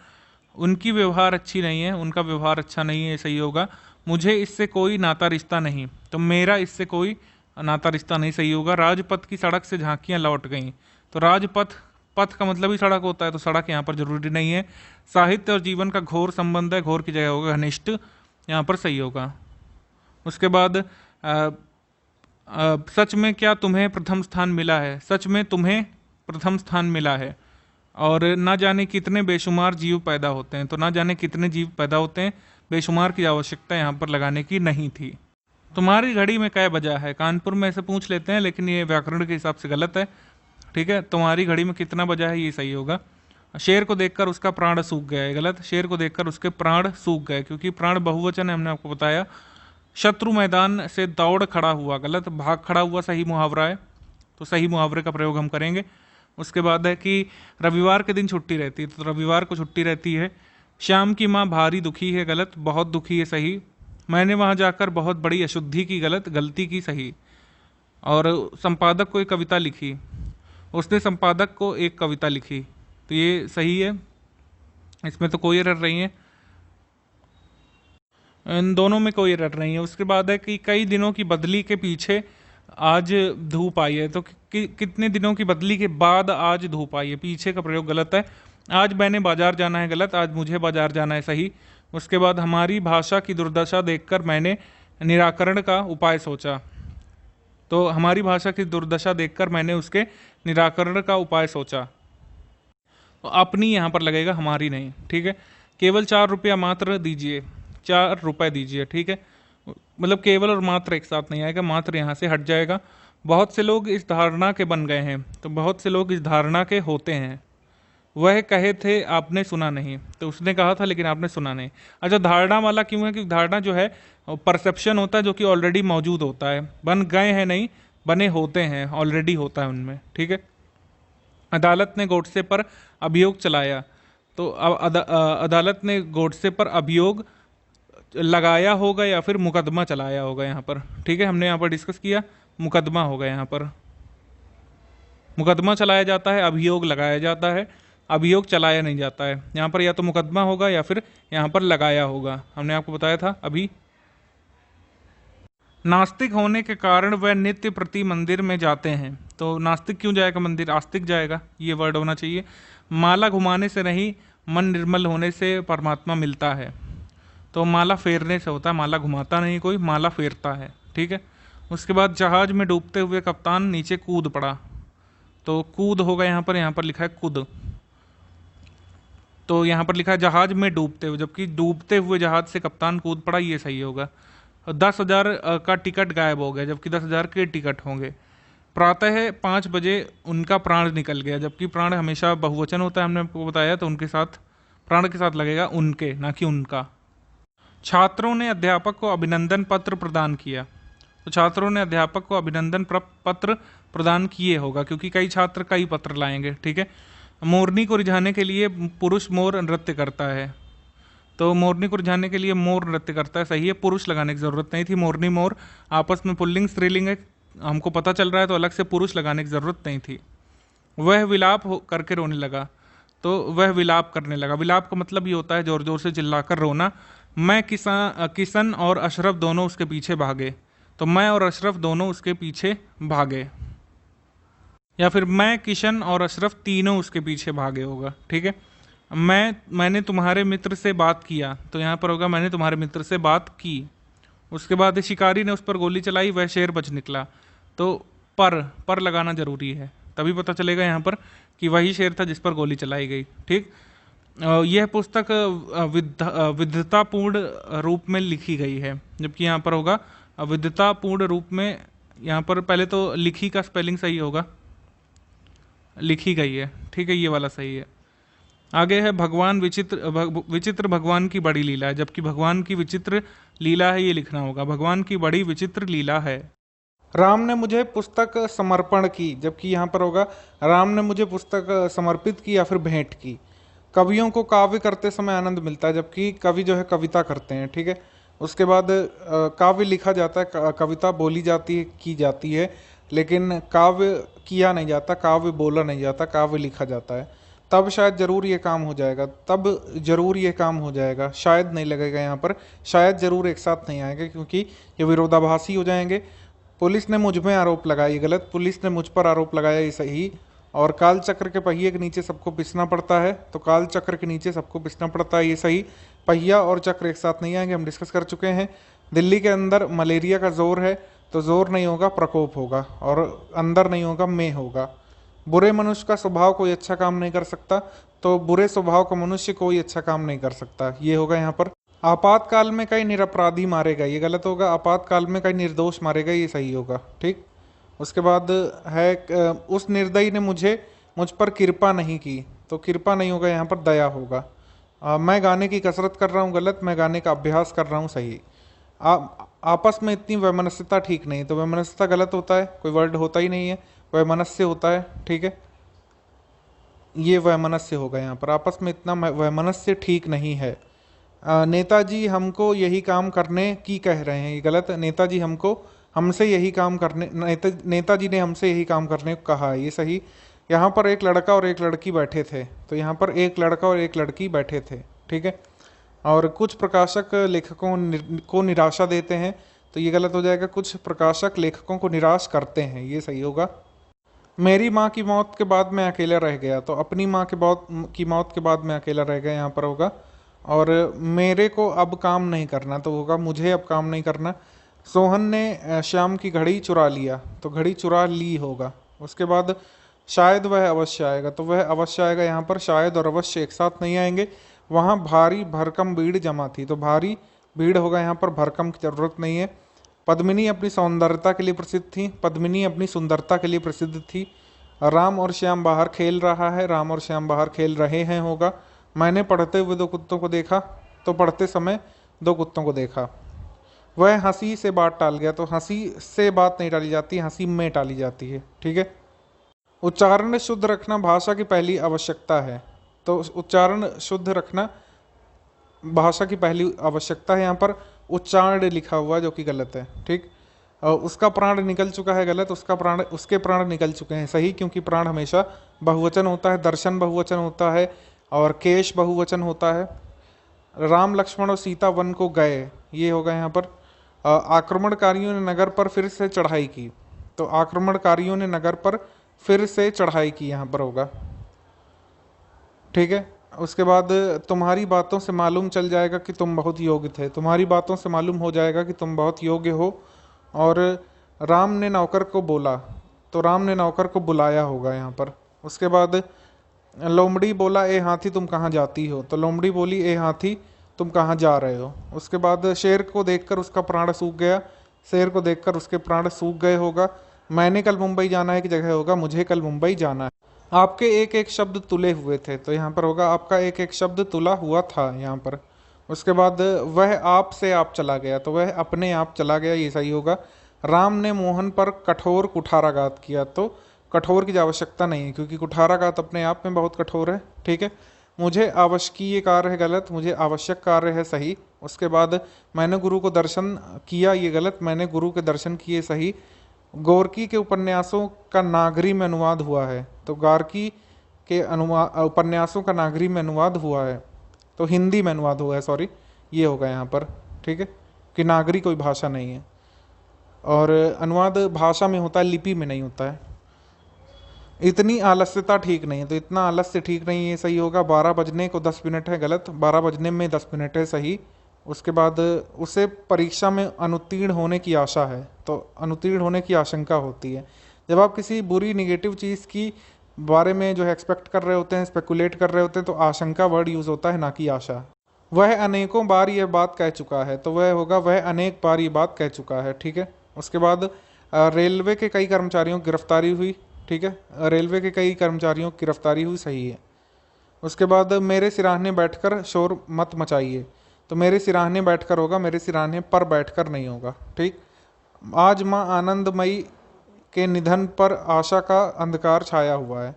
उनकी व्यवहार अच्छी नहीं है, उनका व्यवहार अच्छा नहीं है, सही होगा। मुझे इससे कोई नाता रिश्ता नहीं, तो मेरा इससे कोई नाता रिश्ता नहीं, सही होगा। राजपथ की सड़क से झांकियां लौट गईं, तो राजपथ, पथ का मतलब ही सड़क होता है, तो सड़क यहाँ पर जरूरी नहीं है। साहित्य और जीवन का घोर संबंध है, घोर की जगह होगा घनिष्ठ, यहाँ पर सही होगा। उसके बाद सच में क्या तुम्हें प्रथम स्थान मिला है, सच में तुम्हें प्रथम स्थान मिला है। और ना जाने कितने बेशुमार जीव पैदा होते हैं, तो ना जाने कितने जीव पैदा होते हैं, बेशुमार की आवश्यकता यहाँ पर लगाने की नहीं थी। तुम्हारी घड़ी में कै बजा है, कानपुर में से पूछ लेते हैं, लेकिन ये व्याकरण के हिसाब से गलत है। ठीक है, तुम्हारी घड़ी में कितना बजा है, ये सही होगा। शेर को देखकर उसका प्राण सूख गया है, गलत। शेर को देखकर उसके प्राण सूख गए, क्योंकि प्राण बहुवचन है, हमने आपको बताया। शत्रु मैदान से दौड़ खड़ा हुआ, गलत। भाग खड़ा हुआ सही मुहावरा है, तो सही मुहावरे का प्रयोग हम करेंगे। उसके बाद है कि रविवार के दिन छुट्टी रहती है, तो रविवार को छुट्टी रहती है। श्याम की माँ भारी दुखी है, गलत। बहुत दुखी है, सही। मैंने वहाँ जाकर बहुत बड़ी अशुद्धि की, गलत। गलती की, सही। और संपादक को एक कविता लिखी, उसने संपादक को एक कविता लिखी, तो ये सही है, इसमें तो कोई एरर नहीं है, इन दोनों में कोई एरर नहीं है। उसके बाद है कि कई दिनों की बदली के पीछे आज धूप आई है, तो कितने दिनों की बदली के बाद आज धूप आई है, पीछे का प्रयोग गलत है। आज मैंने बाजार जाना है, गलत। आज मुझे बाजार जाना है, सही। उसके बाद हमारी भाषा की दुर्दशा देखकर मैंने निराकरण का उपाय सोचा, तो हमारी भाषा की दुर्दशा देखकर मैंने उसके निराकरण का उपाय सोचा, तो अपनी यहाँ पर लगेगा, हमारी नहीं। ठीक है, केवल 4 रुपया मात्र दीजिए, 4 रुपये दीजिए। ठीक है, मतलब केवल और मात्र एक साथ नहीं आएगा, मात्र यहाँ से हट जाएगा। बहुत से लोग इस धारणा के बन गए हैं, तो बहुत से लोग इस धारणा के होते हैं। वह कहे थे आपने सुना नहीं, तो उसने कहा था लेकिन आपने सुना नहीं। अच्छा, धारणा वाला क्यों है? क्योंकि धारणा जो है परसेप्शन होता है, जो कि ऑलरेडी मौजूद होता है, बन गए हैं नहीं, बने होते हैं, ऑलरेडी होता है उनमें। ठीक है, अदालत ने गोडसे पर अभियोग चलाया, तो अदालत ने गोडसे पर अभियोग लगाया होगा या फिर मुकदमा चलाया होगा यहाँ पर। ठीक है, हमने यहाँ पर डिस्कस किया, मुकदमा होगा यहाँ पर। मुकदमा चलाया जाता है, अभियोग लगाया जाता है, अभियोग चलाया नहीं जाता है। यहाँ पर या तो मुकदमा होगा या फिर यहाँ पर लगाया होगा, हमने आपको बताया था अभी। नास्तिक होने के कारण वह नित्य प्रति मंदिर में जाते हैं, तो नास्तिक क्यों जाएगा मंदिर, आस्तिक जाएगा, ये वर्ड होना चाहिए। माला घुमाने से नहीं, मन निर्मल होने से परमात्मा मिलता है, तो माला फेरने से होता है, माला घुमाता नहीं कोई, माला फेरता है। ठीक है, उसके बाद जहाज में डूबते हुए कप्तान नीचे कूद पड़ा, तो कूद होगा यहाँ पर लिखा है कूद, तो यहाँ पर लिखा है जहाज में डूबते हुए, जबकि डूबते हुए जहाज से कप्तान कूद पड़ा, ये सही होगा। 10,000 का टिकट गायब हो गया, जबकि 10,000 के टिकट होंगे। प्रातः 5 बजे उनका प्राण निकल गया, जबकि प्राण हमेशा बहुवचन होता है, हमने आपको बताया, तो उनके साथ, प्राण के साथ लगेगा उनके, ना कि उनका। छात्रों ने अध्यापक को अभिनंदन पत्र प्रदान किया, तो छात्रों ने अध्यापक को अभिनंदन पत्र प्रदान किए होगा, क्योंकि कई छात्र कई पत्र लाएंगे। ठीक है, मोरनी को रिझाने के लिए पुरुष मोर नृत्य करता है, तो मोरनी को रिझाने के लिए मोर नृत्य करता है, सही है। पुरुष लगाने की जरूरत नहीं थी, मोरनी मोर आपस में पुल्लिंग स्त्रीलिंग है, हमको पता चल रहा है, तो अलग से पुरुष लगाने की जरूरत नहीं थी। वह विलाप करके रोने लगा, तो वह विलाप करने लगा। विलाप का मतलब ये होता है जोर जोर से चिल्लाकर रोना। मैं किशन और अशरफ दोनों उसके पीछे भागे, तो मैं और अशरफ दोनों उसके पीछे भागे, या फिर मैं, किशन और अशरफ तीनों उसके पीछे भागे होगा। ठीक है, मैंने तुम्हारे मित्र से बात किया, तो यहाँ पर होगा मैंने तुम्हारे मित्र से बात की। उसके बाद शिकारी ने उस पर गोली चलाई, वह शेर बच निकला। तो पर लगाना जरूरी है, तभी पता चलेगा यहाँ पर कि वही शेर था जिस पर गोली चलाई गई। ठीक। यह पुस्तक विद्वतापूर्ण रूप में लिखी गई है, जबकि यहाँ पर होगा विद्वतापूर्ण रूप में। यहाँ पर पहले तो लिखी का स्पेलिंग सही होगा, लिखी गई है। ठीक है, ये वाला सही है। आगे है भगवान विचित्र भगवान की बड़ी लीला है, जबकि भगवान की विचित्र लीला है, ये लिखना होगा भगवान की बड़ी विचित्र लीला है। राम ने मुझे पुस्तक समर्पण की, जबकि यहाँ पर होगा राम ने मुझे पुस्तक समर्पित की या फिर भेंट की। कवियों को काव्य करते समय आनंद मिलता है, जबकि कवि जो है कविता करते हैं। ठीक है। उसके बाद काव्य लिखा जाता है, कविता बोली जाती है, की जाती है, लेकिन काव्य किया नहीं जाता, काव्य बोला नहीं जाता, काव्य लिखा जाता है। तब शायद जरूर ये काम हो जाएगा, तब जरूर ये काम हो जाएगा, शायद नहीं लगेगा यहाँ पर, शायद जरूर एक साथ नहीं आएंगे, क्योंकि ये विरोधाभासी हो जाएंगे। पुलिस ने मुझ में आरोप लगाया, ये गलत। पुलिस ने मुझ पर आरोप लगाया, ये सही। और काल चक्र के पहिए के नीचे सबको पिसना पड़ता है, तो काल चक्र के नीचे सबको पिसना पड़ता है, ये सही। पहिया और चक्र एक साथ नहीं आएंगे, हम डिस्कस कर चुके हैं। दिल्ली के अंदर मलेरिया का जोर है, तो जोर नहीं होगा, प्रकोप होगा, और अंदर नहीं होगा, में होगा। बुरे मनुष्य का स्वभाव कोई अच्छा काम नहीं कर सकता, तो बुरे स्वभाव का मनुष्य कोई अच्छा काम नहीं कर सकता, ये होगा यहाँ पर। आपातकाल में कई निरपराधी मारेगा, ये गलत होगा। आपातकाल में कई निर्दोष मारेगा, ये सही होगा। ठीक। उसके बाद है उस निर्दयी ने मुझ पर कृपा नहीं की, तो कृपा नहीं होगा, यहाँ पर दया होगा। मैं गाने की कसरत कर रहा हूँ, गलत। मैं गाने का अभ्यास कर रहा हूँ, सही। आपस में इतनी वैमनस्यता ठीक नहीं, तो वैमनस्यता गलत होता है, कोई वर्ड होता ही नहीं है, वैमनस्य होता है। ठीक है, ये वैमनस्य होगा यहाँ पर। आपस में इतना वैमनस्य ठीक नहीं है। नेताजी हमको यही काम करने की कह रहे हैं, ये गलत। नेताजी हमसे यही काम करने, नेताजी ने हमसे यही काम करने को कहा है, ये सही। यहाँ पर एक लड़का और एक लड़की बैठे थे, तो यहाँ पर एक लड़का और एक लड़की बैठे थे। ठीक है। और कुछ प्रकाशक लेखकों को निराशा देते हैं, तो ये गलत हो जाएगा। कुछ प्रकाशक लेखकों को निराश करते हैं, ये सही होगा। मेरी माँ की मौत के बाद मैं अकेला रह गया, तो अपनी माँ की मौत के बाद मैं अकेला रह गया, यहाँ पर होगा। और मेरे को अब काम नहीं करना, तो होगा मुझे अब काम नहीं करना। सोहन ने श्याम की घड़ी चुरा लिया, तो घड़ी चुरा ली होगा। उसके बाद शायद वह अवश्य आएगा, तो वह अवश्य आएगा, यहाँ पर शायद और अवश्य एक साथ नहीं आएंगे। वहाँ भारी भरकम भीड़ जमा थी, तो भारी भीड़ होगा, यहाँ पर भरकम की जरूरत नहीं है। पद्मिनी अपनी सौंदर्यता के लिए प्रसिद्ध थी, पद्मिनी अपनी सुंदरता के लिए प्रसिद्ध थी। राम और श्याम बाहर खेल रहा है, राम और श्याम बाहर खेल रहे हैं होगा। मैंने पढ़ते हुए दो कुत्तों को देखा, तो पढ़ते समय दो कुत्तों को देखा। वह हंसी से बात टाल गया, तो हंसी से बात नहीं टाली जाती, हंसी में टाली जाती है। ठीक है। उच्चारण शुद्ध रखना भाषा की पहली आवश्यकता है, तो उच्चारण शुद्ध रखना भाषा की पहली आवश्यकता है। यहाँ पर उच्चारण लिखा हुआ, जो कि गलत है। ठीक। उसका प्राण निकल चुका है, गलत। उसके प्राण निकल चुके हैं, सही, क्योंकि प्राण हमेशा बहुवचन होता है। दर्शन बहुवचन होता है, और केश बहुवचन होता है। राम लक्ष्मण और सीता वन को गए, ये होगा यहाँ पर। आक्रमणकारियों ने नगर पर फिर से चढ़ाई की, तो आक्रमणकारियों ने नगर पर फिर से चढ़ाई की, यहाँ पर होगा। ठीक है। उसके बाद तुम्हारी बातों से मालूम चल जाएगा कि तुम बहुत योग्य थे, तुम्हारी बातों से मालूम हो जाएगा कि तुम बहुत योग्य हो। और राम ने नौकर को बोला, तो राम ने नौकर को बुलाया होगा यहाँ पर। उसके बाद लोमड़ी बोला, ए हाथी तुम कहाँ जाती हो, तो लोमड़ी बोली, ए हाथी तुम कहाँ जा रहे हो। उसके बाद शेर को देखकर उसका प्राण सूख गया, शेर को देखकर उसके प्राण सूख गए होगा। मैंने कल मुंबई जाना है की जगह होगा मुझे कल मुंबई जाना है। आपके एक एक शब्द तुले हुए थे, तो यहाँ पर होगा आपका एक एक शब्द तुला हुआ था, यहाँ पर। उसके बाद वह आप से आप चला गया, तो वह अपने आप चला गया, ये सही होगा। राम ने मोहन पर कठोर कुठाराघात किया, तो कठोर की आवश्यकता नहीं है, क्योंकि कुठाराघात अपने आप में बहुत कठोर है। ठीक है। मुझे आवश्यकीय कार्य है, गलत। मुझे आवश्यक कार्य है, सही। उसके बाद मैंने गुरु को दर्शन किया, ये गलत। मैंने गुरु के दर्शन किए, सही। गोरकी के उपन्यासों का नागरी में अनुवाद हुआ है, तो गार्की के उपन्यासों का नागरी में अनुवाद हुआ है, तो हिंदी में अनुवाद हुआ है, सॉरी, ये होगा यहाँ पर। ठीक है, कि नागरी कोई भाषा नहीं है, और अनुवाद भाषा में होता है, लिपि में नहीं होता है। इतनी आलस्यता ठीक नहीं है, तो इतना आलस्य ठीक नहीं है, सही होगा। 12 बजने को 10 मिनट है, गलत। 12 बजने में 10 मिनट है, सही। उसके बाद उसे परीक्षा में अनुत्तीर्ण होने की आशा है, तो अनुत्तीर्ण होने की आशंका होती है। जब आप किसी बुरी निगेटिव चीज़ की बारे में जो है एक्सपेक्ट कर रहे होते हैं, स्पेकुलेट कर रहे होते हैं, तो आशंका वर्ड यूज़ होता है, ना कि आशा। वह अनेकों बार यह बात कह चुका है, तो वह होगा वह अनेक बार ये बात कह चुका है, ठीक है। उसके बाद रेलवे के कई कर्मचारियों की गिरफ्तारी हुई, ठीक है। रेलवे के कई कर्मचारियों की गिरफ्तारी हुई, सही है। उसके बाद मेरे सिराहने बैठकर शोर मत मचाइए, तो मेरे सिराहने बैठकर होगा, मेरे सिराहने पर बैठकर नहीं होगा, ठीक। आज माँ आनंदमयी के निधन पर आशा का अंधकार छाया हुआ है,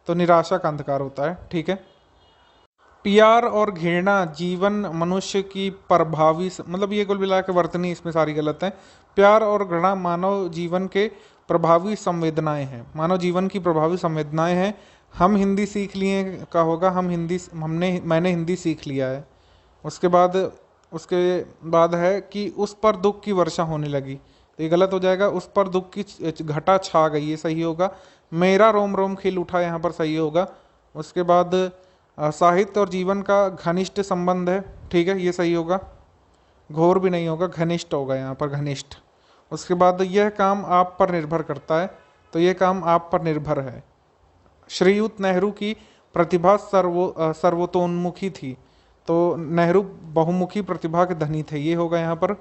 तो निराशा का अंधकार होता है, ठीक है। प्यार और घृणा जीवन मनुष्य की प्रभावी मतलब ये कुल मिला के वर्तनी इसमें सारी गलत है। प्यार और घृणा मानव जीवन के प्रभावी संवेदनाएं हैं, मानव जीवन की प्रभावी संवेदनाएं हैं। हम हिंदी सीख लिए का होगा, मैंने हिंदी सीख लिया है। उसके बाद है कि उस पर दुख की वर्षा होने लगी, तो ये गलत हो जाएगा। उस पर दुख की घटा छा गई, ये सही होगा। मेरा रोम रोम खिल उठा, यहाँ पर सही होगा। उसके बाद साहित्य और जीवन का घनिष्ठ संबंध है, ठीक है, ये सही होगा। घोर भी नहीं होगा, घनिष्ठ होगा यहाँ पर, घनिष्ठ। उसके बाद यह काम आप पर निर्भर करता है, तो यह काम आप पर निर्भर है। श्रीयुत नेहरू की प्रतिभा सर्वतोन्मुखी थी, तो नेहरू बहुमुखी प्रतिभा के धनी थे, ये होगा यहाँ पर।